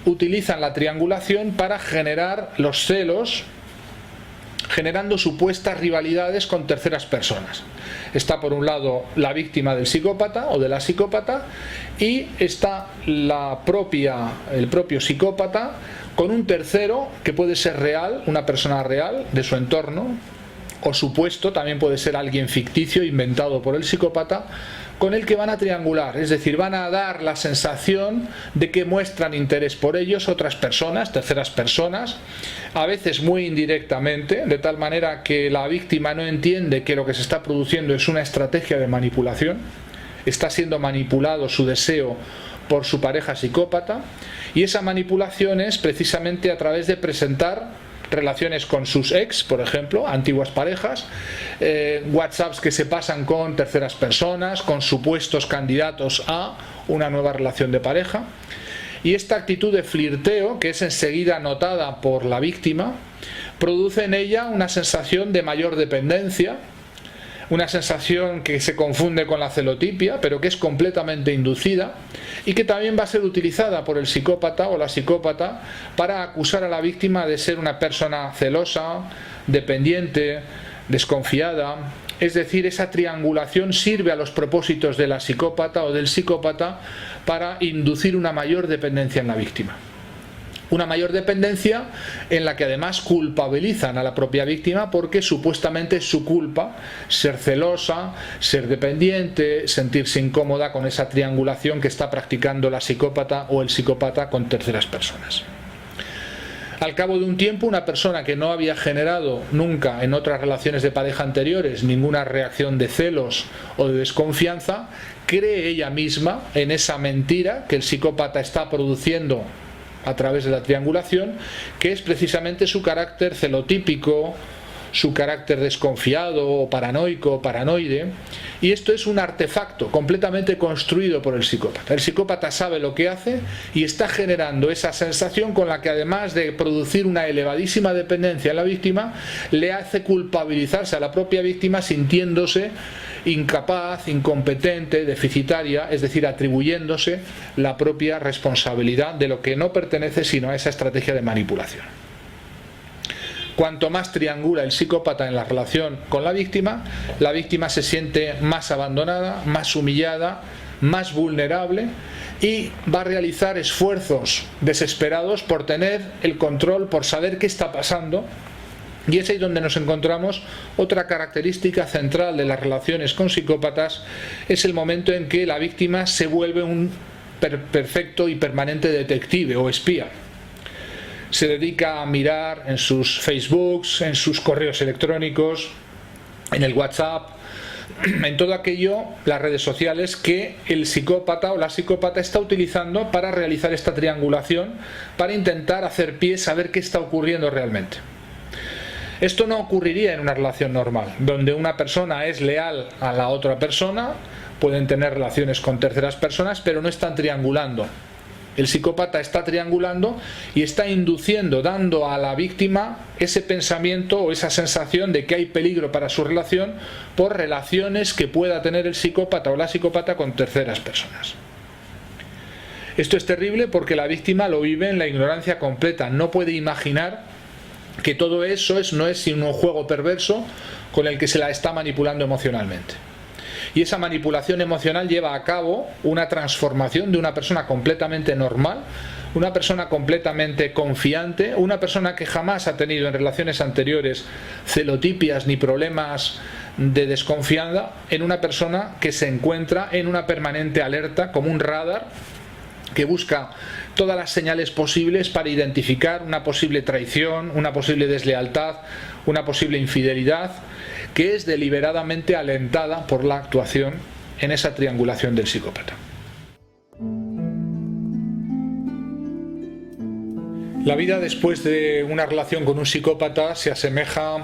utilizan la triangulación para generar los celos, generando supuestas rivalidades con terceras personas. Está por un lado la víctima del psicópata o de la psicópata y está el propio psicópata con un tercero que puede ser real, una persona real de su entorno, o supuesto, también puede ser alguien ficticio inventado por el psicópata, con el que van a triangular, es decir, van a dar la sensación de que muestran interés por ellos otras personas, terceras personas, a veces muy indirectamente, de tal manera que la víctima no entiende que lo que se está produciendo es una estrategia de manipulación, está siendo manipulado su deseo por su pareja psicópata, y esa manipulación es precisamente a través de presentar relaciones con sus ex, por ejemplo, antiguas parejas, WhatsApps que se pasan con terceras personas, con supuestos candidatos a una nueva relación de pareja. Y esta actitud de flirteo, que es enseguida notada por la víctima, produce en ella una sensación de mayor dependencia, una sensación que se confunde con la celotipia, pero que es completamente inducida y que también va a ser utilizada por el psicópata o la psicópata para acusar a la víctima de ser una persona celosa, dependiente, desconfiada. Es decir, esa triangulación sirve a los propósitos de la psicópata o del psicópata para inducir una mayor dependencia en la víctima. Una mayor dependencia en la que además culpabilizan a la propia víctima porque supuestamente es su culpa ser celosa, ser dependiente, sentirse incómoda con esa triangulación que está practicando la psicópata o el psicópata con terceras personas. Al cabo de un tiempo, una persona que no había generado nunca en otras relaciones de pareja anteriores ninguna reacción de celos o de desconfianza, cree ella misma en esa mentira que el psicópata está produciendo a través de la triangulación, que es precisamente su carácter celotípico, su carácter desconfiado o paranoico, paranoide, y esto es un artefacto completamente construido por el psicópata. El psicópata sabe lo que hace y está generando esa sensación con la que, además de producir una elevadísima dependencia en la víctima, le hace culpabilizarse a la propia víctima sintiéndose incapaz, incompetente, deficitaria, es decir, atribuyéndose la propia responsabilidad de lo que no pertenece sino a esa estrategia de manipulación. Cuanto más triangula el psicópata en la relación con la víctima se siente más abandonada, más humillada, más vulnerable y va a realizar esfuerzos desesperados por tener el control, por saber qué está pasando. Y es ahí donde nos encontramos otra característica central de las relaciones con psicópatas, es el momento en que la víctima se vuelve un perfecto y permanente detective o espía. Se dedica a mirar en sus Facebooks, en sus correos electrónicos, en el WhatsApp, en todo aquello, las redes sociales que el psicópata o la psicópata está utilizando para realizar esta triangulación, para intentar hacer pie, saber qué está ocurriendo realmente. Esto no ocurriría en una relación normal, donde una persona es leal a la otra persona, pueden tener relaciones con terceras personas, pero no están triangulando. El psicópata está triangulando y está induciendo, dando a la víctima ese pensamiento o esa sensación de que hay peligro para su relación por relaciones que pueda tener el psicópata o la psicópata con terceras personas. Esto es terrible porque la víctima lo vive en la ignorancia completa, no puede imaginar que todo eso no es sino un juego perverso con el que se la está manipulando emocionalmente. Y esa manipulación emocional lleva a cabo una transformación de una persona completamente normal, una persona completamente confiante, una persona que jamás ha tenido en relaciones anteriores celotipias ni problemas de desconfianza, en una persona que se encuentra en una permanente alerta como un radar que busca todas las señales posibles para identificar una posible traición, una posible deslealtad, una posible infidelidad, que es deliberadamente alentada por la actuación en esa triangulación del psicópata. La vida después de una relación con un psicópata se asemeja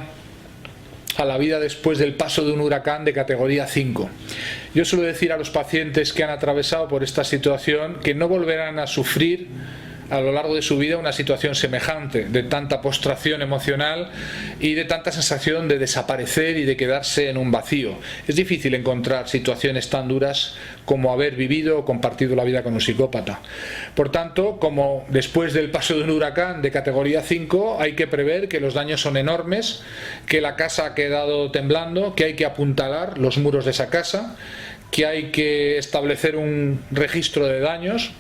a la vida después del paso de un huracán de categoría 5. Yo suelo decir a los pacientes que han atravesado por esta situación que no volverán a sufrir a lo largo de su vida una situación semejante, de tanta postración emocional y de tanta sensación de desaparecer y de quedarse en un vacío. Es difícil encontrar situaciones tan duras como haber vivido o compartido la vida con un psicópata. Por tanto, como después del paso de un huracán de categoría 5, hay que prever que los daños son enormes, que la casa ha quedado temblando, que hay que apuntalar los muros de esa casa, que hay que establecer un registro de daños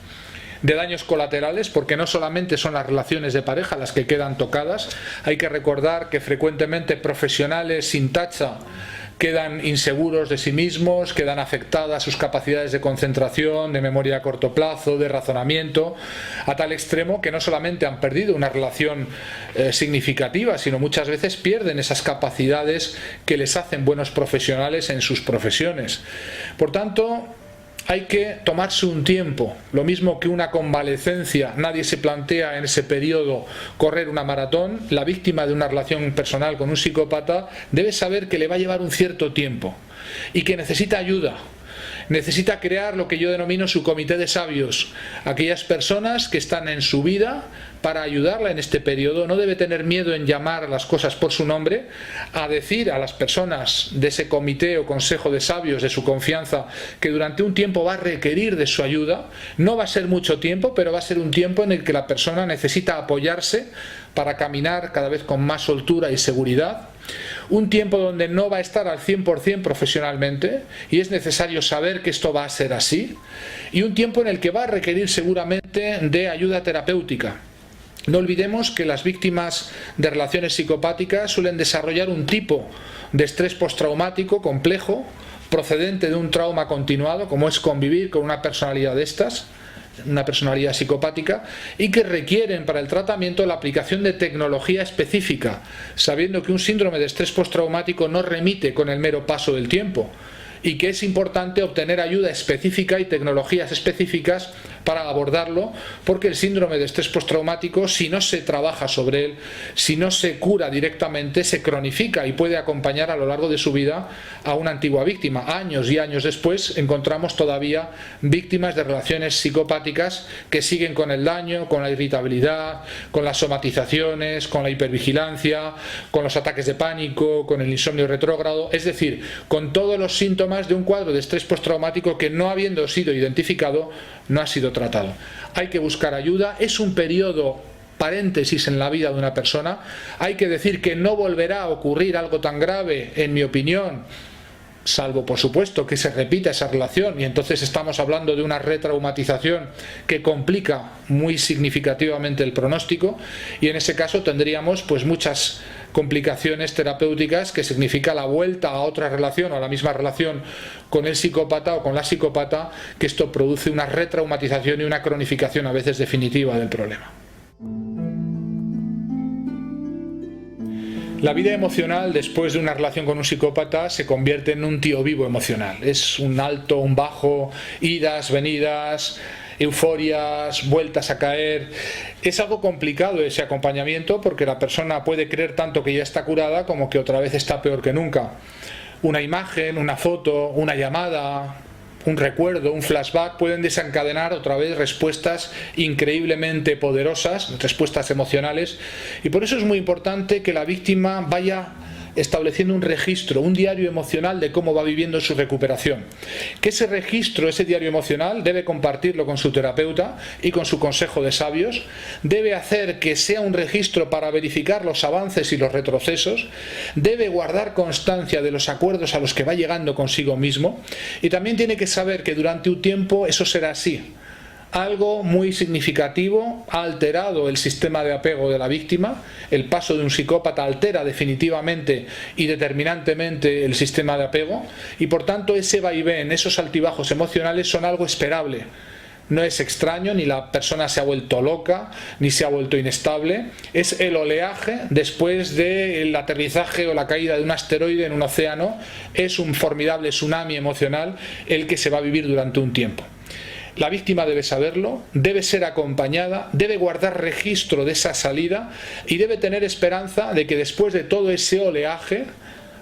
colaterales, porque no solamente son las relaciones de pareja las que quedan tocadas. Hay que recordar que frecuentemente profesionales sin tacha quedan inseguros de sí mismos, quedan afectadas sus capacidades de concentración, de memoria a corto plazo, de razonamiento, a tal extremo que no solamente han perdido una relación significativa, sino muchas veces pierden esas capacidades que les hacen buenos profesionales en sus profesiones. Por tanto, hay que tomarse un tiempo, lo mismo que una convalecencia. Nadie se plantea en ese periodo correr una maratón. La víctima de una relación personal con un psicópata debe saber que le va a llevar un cierto tiempo y que necesita ayuda. Necesita crear lo que yo denomino su comité de sabios, aquellas personas que están en su vida para ayudarla en este periodo. No debe tener miedo en llamar a las cosas por su nombre, a decir a las personas de ese comité o consejo de sabios de su confianza que durante un tiempo va a requerir de su ayuda. No va a ser mucho tiempo, pero va a ser un tiempo en el que la persona necesita apoyarse para caminar cada vez con más soltura y seguridad. Un tiempo donde no va a estar al 100% profesionalmente y es necesario saber que esto va a ser así, y un tiempo en el que va a requerir seguramente de ayuda terapéutica. No olvidemos que las víctimas de relaciones psicopáticas suelen desarrollar un tipo de estrés postraumático complejo procedente de un trauma continuado, como es convivir con una personalidad de estas, una personalidad psicopática, y que requieren para el tratamiento la aplicación de tecnología específica, sabiendo que un síndrome de estrés postraumático no remite con el mero paso del tiempo y que es importante obtener ayuda específica y tecnologías específicas para abordarlo, porque el síndrome de estrés postraumático, si no se trabaja sobre él, si no se cura directamente, se cronifica y puede acompañar a lo largo de su vida a una antigua víctima. Años y años después encontramos todavía víctimas de relaciones psicopáticas que siguen con el daño, con la irritabilidad, con las somatizaciones, con la hipervigilancia, con los ataques de pánico, con el insomnio retrógrado, es decir, con todos los síntomas de un cuadro de estrés postraumático que, no habiendo sido identificado, no ha sido tratado. Hay que buscar ayuda. Es un periodo paréntesis en la vida de una persona. Hay que decir que no volverá a ocurrir algo tan grave, en mi opinión, salvo por supuesto que se repita esa relación, y entonces estamos hablando de una retraumatización que complica muy significativamente el pronóstico, y en ese caso tendríamos pues muchas complicaciones terapéuticas, que significa la vuelta a otra relación o a la misma relación con el psicópata o con la psicópata, que esto produce una retraumatización y una cronificación a veces definitiva del problema. La vida emocional después de una relación con un psicópata se convierte en un tío vivo emocional. Es un alto, un bajo, idas, venidas, euforias, vueltas a caer. Es algo complicado ese acompañamiento, porque la persona puede creer tanto que ya está curada como que otra vez está peor que nunca. Una imagen, una foto, una llamada, un recuerdo, un flashback, pueden desencadenar otra vez respuestas increíblemente poderosas, respuestas emocionales, y por eso es muy importante que la víctima vaya estableciendo un registro, un diario emocional de cómo va viviendo su recuperación. Que ese registro, ese diario emocional, debe compartirlo con su terapeuta y con su consejo de sabios, debe hacer que sea un registro para verificar los avances y los retrocesos, debe guardar constancia de los acuerdos a los que va llegando consigo mismo, y también tiene que saber que durante un tiempo eso será así. Algo muy significativo ha alterado el sistema de apego de la víctima. El paso de un psicópata altera definitivamente y determinantemente el sistema de apego, y por tanto ese vaivén, esos altibajos emocionales son algo esperable. No es extraño, ni la persona se ha vuelto loca, ni se ha vuelto inestable. Es el oleaje después del aterrizaje o la caída de un asteroide en un océano. Es un formidable tsunami emocional el que se va a vivir durante un tiempo. La víctima debe saberlo, debe ser acompañada, debe guardar registro de esa salida y debe tener esperanza de que después de todo ese oleaje,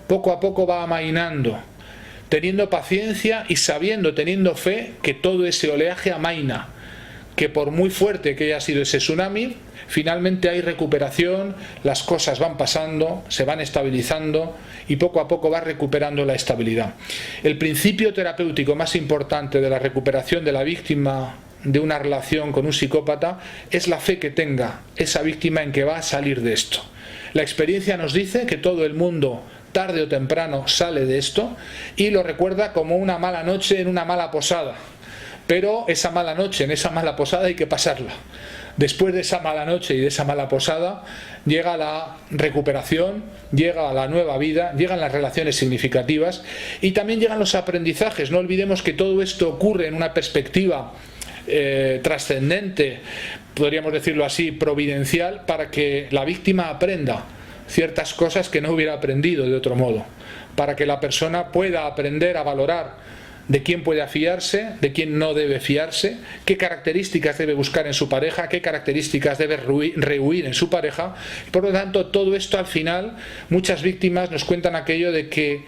poco a poco va amainando, teniendo paciencia y sabiendo, teniendo fe, que todo ese oleaje amaina, que por muy fuerte que haya sido ese tsunami, finalmente hay recuperación, las cosas van pasando, se van estabilizando y poco a poco va recuperando la estabilidad. El principio terapéutico más importante de la recuperación de la víctima de una relación con un psicópata es la fe que tenga esa víctima en que va a salir de esto. La experiencia nos dice que todo el mundo tarde o temprano sale de esto y lo recuerda como una mala noche en una mala posada. Pero esa mala noche en esa mala posada hay que pasarla. Después de esa mala noche y de esa mala posada llega la recuperación, llega la nueva vida, llegan las relaciones significativas y también llegan los aprendizajes. No olvidemos que todo esto ocurre en una perspectiva trascendente, podríamos decirlo así, providencial, para que la víctima aprenda ciertas cosas que no hubiera aprendido de otro modo, para que la persona pueda aprender a valorar de quién puede fiarse, de quién no debe fiarse, qué características debe buscar en su pareja, qué características debe rehuir en su pareja. Por lo tanto, todo esto al final, muchas víctimas nos cuentan aquello de que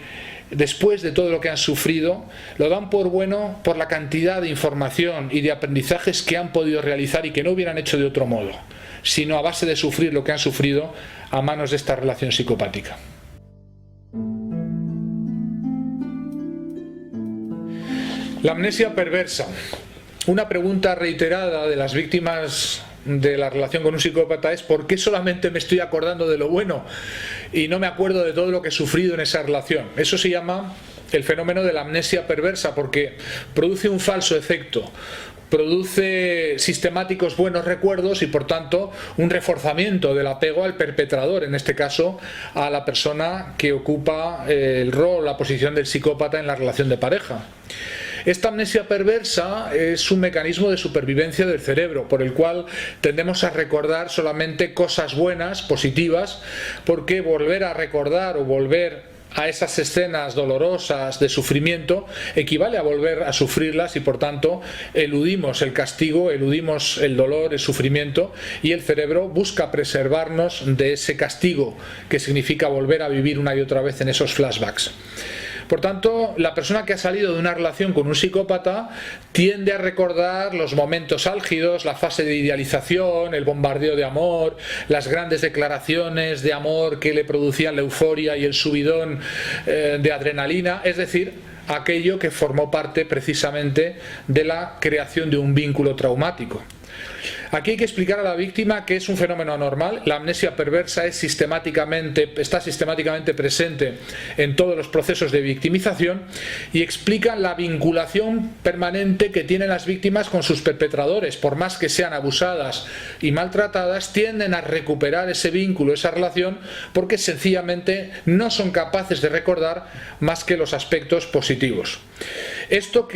después de todo lo que han sufrido, lo dan por bueno por la cantidad de información y de aprendizajes que han podido realizar y que no hubieran hecho de otro modo, sino a base de sufrir lo que han sufrido a manos de esta relación psicopática. La amnesia perversa. Una pregunta reiterada de las víctimas de la relación con un psicópata es: ¿por qué solamente me estoy acordando de lo bueno y no me acuerdo de todo lo que he sufrido en esa relación? Eso se llama el fenómeno de la amnesia perversa, porque produce un falso efecto, produce sistemáticos buenos recuerdos y por tanto un reforzamiento del apego al perpetrador, en este caso a la persona que ocupa el rol, la posición del psicópata en la relación de pareja. Esta amnesia perversa es un mecanismo de supervivencia del cerebro por el cual tendemos a recordar solamente cosas buenas, positivas, porque volver a recordar o volver a esas escenas dolorosas de sufrimiento equivale a volver a sufrirlas y por tanto eludimos el castigo, eludimos el dolor, el sufrimiento, y el cerebro busca preservarnos de ese castigo que significa volver a vivir una y otra vez en esos flashbacks. Por tanto, la persona que ha salido de una relación con un psicópata tiende a recordar los momentos álgidos, la fase de idealización, el bombardeo de amor, las grandes declaraciones de amor que le producían la euforia y el subidón de adrenalina, es decir, aquello que formó parte precisamente de la creación de un vínculo traumático. Aquí hay que explicar a la víctima que es un fenómeno anormal. La amnesia perversa está sistemáticamente presente en todos los procesos de victimización y explica la vinculación permanente que tienen las víctimas con sus perpetradores. Por más que sean abusadas y maltratadas, tienden a recuperar ese vínculo, esa relación, porque sencillamente no son capaces de recordar más que los aspectos positivos. Esto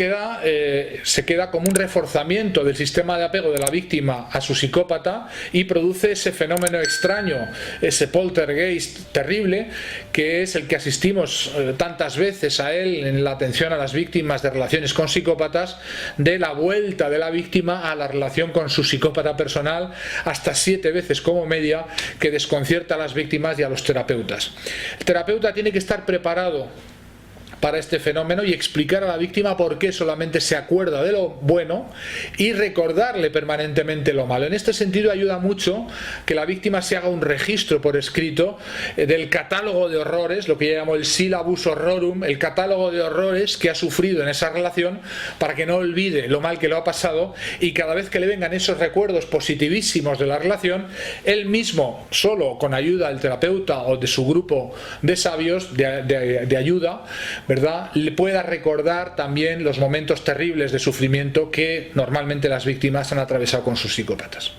se queda como un reforzamiento del sistema de apego de la víctima a su psicópata y produce ese fenómeno extraño, ese poltergeist terrible, que es el que asistimos tantas veces a él en la atención a las víctimas de relaciones con psicópatas, de la vuelta de la víctima a la relación con su psicópata personal, hasta 7 veces como media, que desconcierta a las víctimas y a los terapeutas. El terapeuta tiene que estar preparado para este fenómeno y explicar a la víctima por qué solamente se acuerda de lo bueno y recordarle permanentemente lo malo. En este sentido ayuda mucho que la víctima se haga un registro por escrito del catálogo de horrores, lo que yo llamo el syllabus horrorum, el catálogo de horrores que ha sufrido en esa relación, para que no olvide lo mal que lo ha pasado, y cada vez que le vengan esos recuerdos positivísimos de la relación, él mismo, solo con ayuda del terapeuta o de su grupo de sabios de ayuda, ¿verdad?, le pueda recordar también los momentos terribles de sufrimiento que normalmente las víctimas han atravesado con sus psicópatas.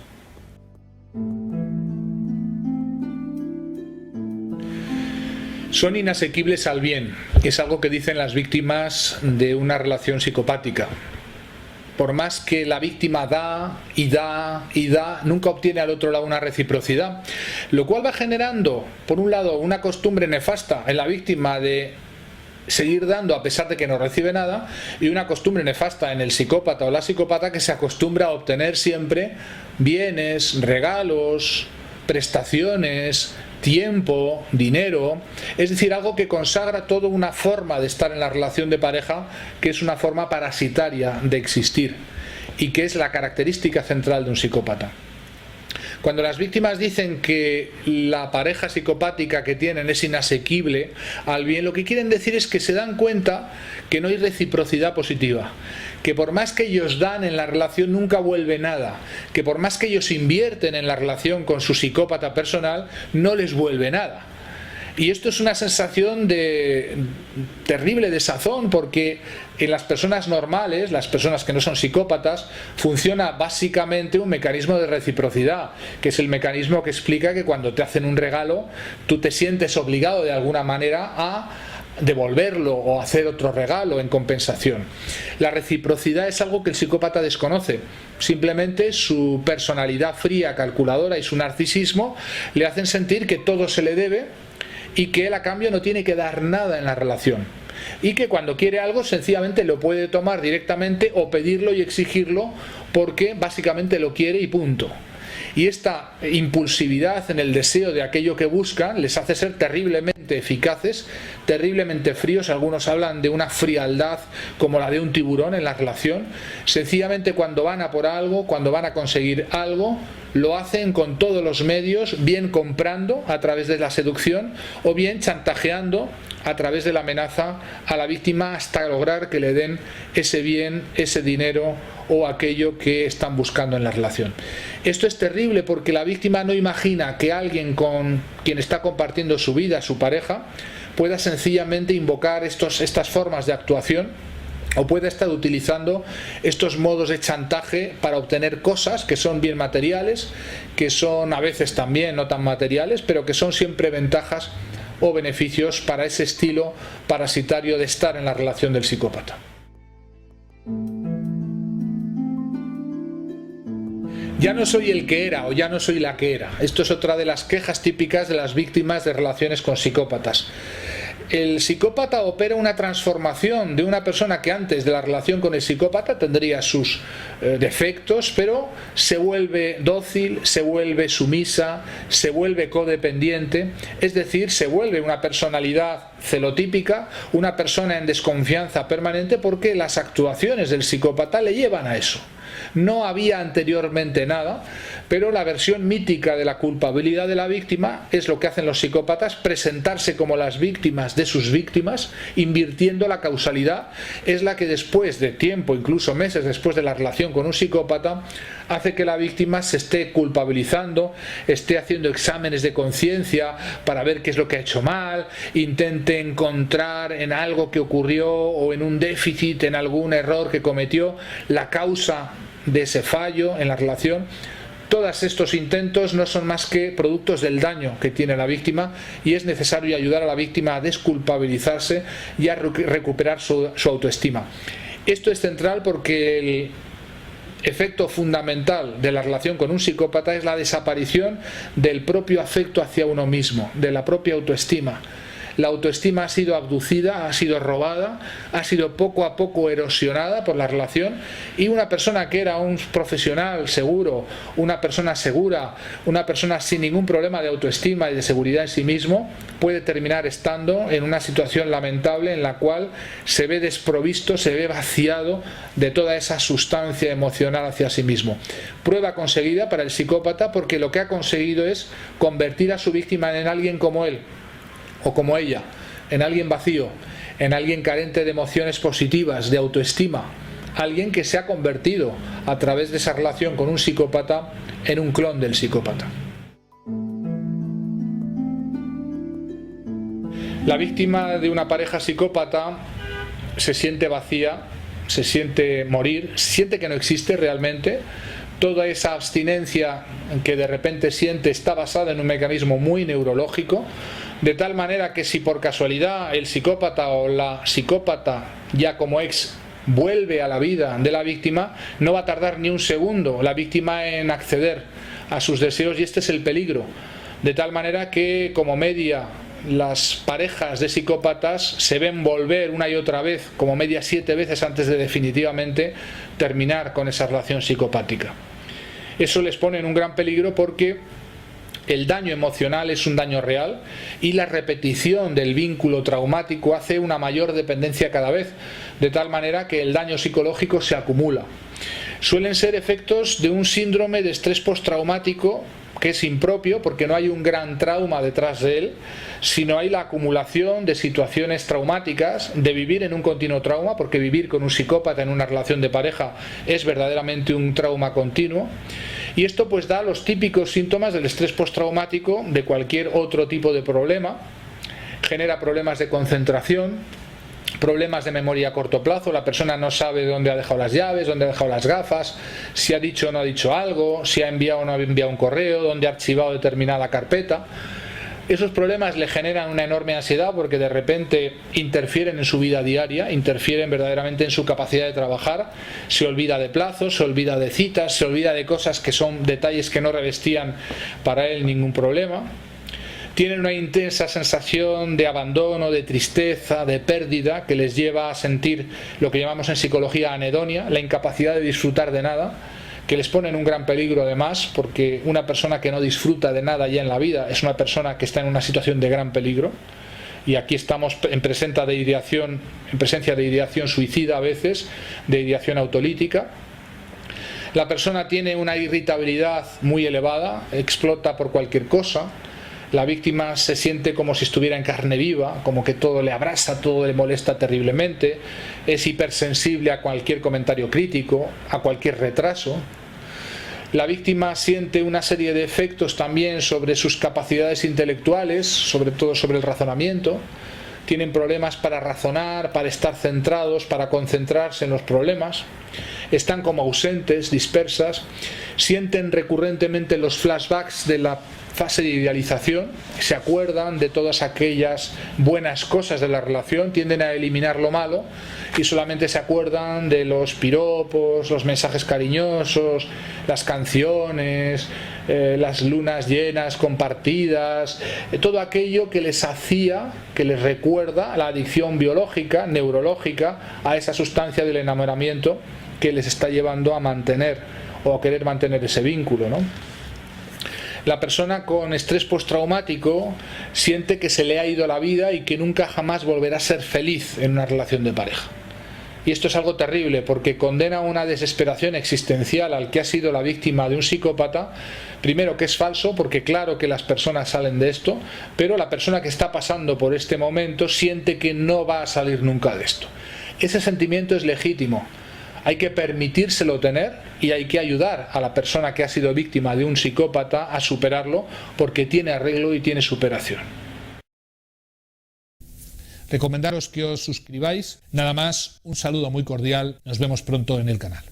Son inasequibles al bien. Es algo que dicen las víctimas de una relación psicopática. Por más que la víctima da y da y da, nunca obtiene al otro lado una reciprocidad, lo cual va generando, por un lado, una costumbre nefasta en la víctima de seguir dando a pesar de que no recibe nada, y una costumbre nefasta en el psicópata o la psicópata que se acostumbra a obtener siempre bienes, regalos, prestaciones, tiempo, dinero, es decir, algo que consagra toda una forma de estar en la relación de pareja, que es una forma parasitaria de existir y que es la característica central de un psicópata. Cuando las víctimas dicen que la pareja psicopática que tienen es inasequible al bien, lo que quieren decir es que se dan cuenta que no hay reciprocidad positiva, que por más que ellos dan en la relación nunca vuelve nada, que por más que ellos invierten en la relación con su psicópata personal no les vuelve nada. Y esto es una sensación de terrible desazón, porque en las personas normales, las personas que no son psicópatas, funciona básicamente un mecanismo de reciprocidad, que es el mecanismo que explica que cuando te hacen un regalo, tú te sientes obligado de alguna manera a devolverlo o hacer otro regalo en compensación. La reciprocidad es algo que el psicópata desconoce. Simplemente su personalidad fría, calculadora y su narcisismo le hacen sentir que todo se le debe y que él a cambio no tiene que dar nada en la relación, y que cuando quiere algo sencillamente lo puede tomar directamente o pedirlo y exigirlo porque básicamente lo quiere y punto. Y esta impulsividad en el deseo de aquello que buscan les hace ser terriblemente eficaces, terriblemente fríos. Algunos hablan de una frialdad como la de un tiburón en la relación. Sencillamente cuando van a por algo, cuando van a conseguir algo, lo hacen con todos los medios, bien comprando a través de la seducción o bien chantajeando a través de la amenaza a la víctima hasta lograr que le den ese bien, ese dinero o aquello que están buscando en la relación. Esto es terrible porque la víctima no imagina que alguien con quien está compartiendo su vida, su pareja, pueda sencillamente invocar estas formas de actuación, o puede estar utilizando estos modos de chantaje para obtener cosas que son bien materiales, que son a veces también no tan materiales, pero que son siempre ventajas o beneficios para ese estilo parasitario de estar en la relación del psicópata. Ya no soy el que era o ya no soy la que era. Esto es otra de las quejas típicas de las víctimas de relaciones con psicópatas. El psicópata opera una transformación de una persona que antes de la relación con el psicópata tendría sus defectos, pero se vuelve dócil, se vuelve sumisa, se vuelve codependiente, es decir, se vuelve una personalidad celotípica, una persona en desconfianza permanente, porque las actuaciones del psicópata le llevan a eso. No había anteriormente nada, pero la versión mítica de la culpabilidad de la víctima es lo que hacen los psicópatas: presentarse como las víctimas de sus víctimas, invirtiendo la causalidad. Es la que después de tiempo, incluso meses después de la relación con un psicópata, hace que la víctima se esté culpabilizando, esté haciendo exámenes de conciencia para ver qué es lo que ha hecho mal, intente encontrar en algo que ocurrió o en un déficit, en algún error que cometió, la causa de ese fallo en la relación. Todos estos intentos no son más que productos del daño que tiene la víctima, y es necesario ayudar a la víctima a desculpabilizarse y a recuperar su autoestima. Esto es central porque el efecto fundamental de la relación con un psicópata es la desaparición del propio afecto hacia uno mismo, de la propia autoestima. la autoestima ha sido abducida, ha sido robada, ha sido poco a poco erosionada por la relación, y una persona que era un profesional seguro, una persona segura, una persona sin ningún problema de autoestima y de seguridad en sí mismo, puede terminar estando en una situación lamentable en la cual se ve desprovisto, se ve vaciado de toda esa sustancia emocional hacia sí mismo. Prueba conseguida para el psicópata, porque lo que ha conseguido es convertir a su víctima en alguien como él o como ella, en alguien vacío, en alguien carente de emociones positivas, de autoestima, alguien que se ha convertido a través de esa relación con un psicópata en un clon del psicópata. La víctima de una pareja psicópata se siente vacía, se siente morir, siente que no existe realmente. Toda esa abstinencia que de repente siente está basada en un mecanismo muy neurológico, de tal manera que si por casualidad el psicópata o la psicópata ya como ex vuelve a la vida de la víctima, no va a tardar ni un segundo la víctima en acceder a sus deseos, y este es el peligro. De tal manera que como media las parejas de psicópatas se ven volver una y otra vez, como media 7 veces antes de definitivamente terminar con esa relación psicopática. Eso les pone en un gran peligro, porque el daño emocional es un daño real y la repetición del vínculo traumático hace una mayor dependencia cada vez, de tal manera que el daño psicológico se acumula. Suelen ser efectos de un síndrome de estrés postraumático que es impropio, porque no hay un gran trauma detrás de él, sino hay la acumulación de situaciones traumáticas, de vivir en un continuo trauma, porque vivir con un psicópata en una relación de pareja es verdaderamente un trauma continuo. Y esto pues da los típicos síntomas del estrés postraumático de cualquier otro tipo de problema. Genera problemas de concentración, problemas de memoria a corto plazo. La persona no sabe dónde ha dejado las llaves, dónde ha dejado las gafas, si ha dicho o no ha dicho algo, si ha enviado o no ha enviado un correo, dónde ha archivado determinada carpeta. Esos problemas le generan una enorme ansiedad, porque de repente interfieren en su vida diaria, interfieren verdaderamente en su capacidad de trabajar. Se olvida de plazos, se olvida de citas, se olvida de cosas que son detalles que no revestían para él ningún problema. Tienen una intensa sensación de abandono, de tristeza, de pérdida, que les lleva a sentir lo que llamamos en psicología anedonia, la incapacidad de disfrutar de nada, que les pone en un gran peligro además, porque una persona que no disfruta de nada ya en la vida es una persona que está en una situación de gran peligro. Y aquí estamos en presencia de ideación suicida a veces, de ideación autolítica. La persona tiene una irritabilidad muy elevada, explota por cualquier cosa. La víctima se siente como si estuviera en carne viva, como que todo le abrasa, todo le molesta terriblemente, es hipersensible a cualquier comentario crítico, a cualquier retraso. La víctima siente una serie de efectos también sobre sus capacidades intelectuales, sobre todo sobre el razonamiento. Tienen problemas para razonar, para estar centrados, para concentrarse en los problemas. Están como ausentes, dispersas. Sienten recurrentemente los flashbacks de la fase de idealización, se acuerdan de todas aquellas buenas cosas de la relación, tienden a eliminar lo malo y solamente se acuerdan de los piropos, los mensajes cariñosos, las canciones, las lunas llenas compartidas, todo aquello que les hacía, que les recuerda a la adicción biológica, neurológica, a esa sustancia del enamoramiento que les está llevando a mantener o a querer mantener ese vínculo, ¿no? La persona con estrés postraumático siente que se le ha ido la vida y que nunca jamás volverá a ser feliz en una relación de pareja. Y esto es algo terrible, porque condena a una desesperación existencial al que ha sido la víctima de un psicópata. Primero, que es falso, porque claro que las personas salen de esto, pero la persona que está pasando por este momento siente que no va a salir nunca de esto. Ese sentimiento es legítimo. Hay que permitírselo tener y hay que ayudar a la persona que ha sido víctima de un psicópata a superarlo, porque tiene arreglo y tiene superación. Recomendaros que os suscribáis. Nada más, un saludo muy cordial. Nos vemos pronto en el canal.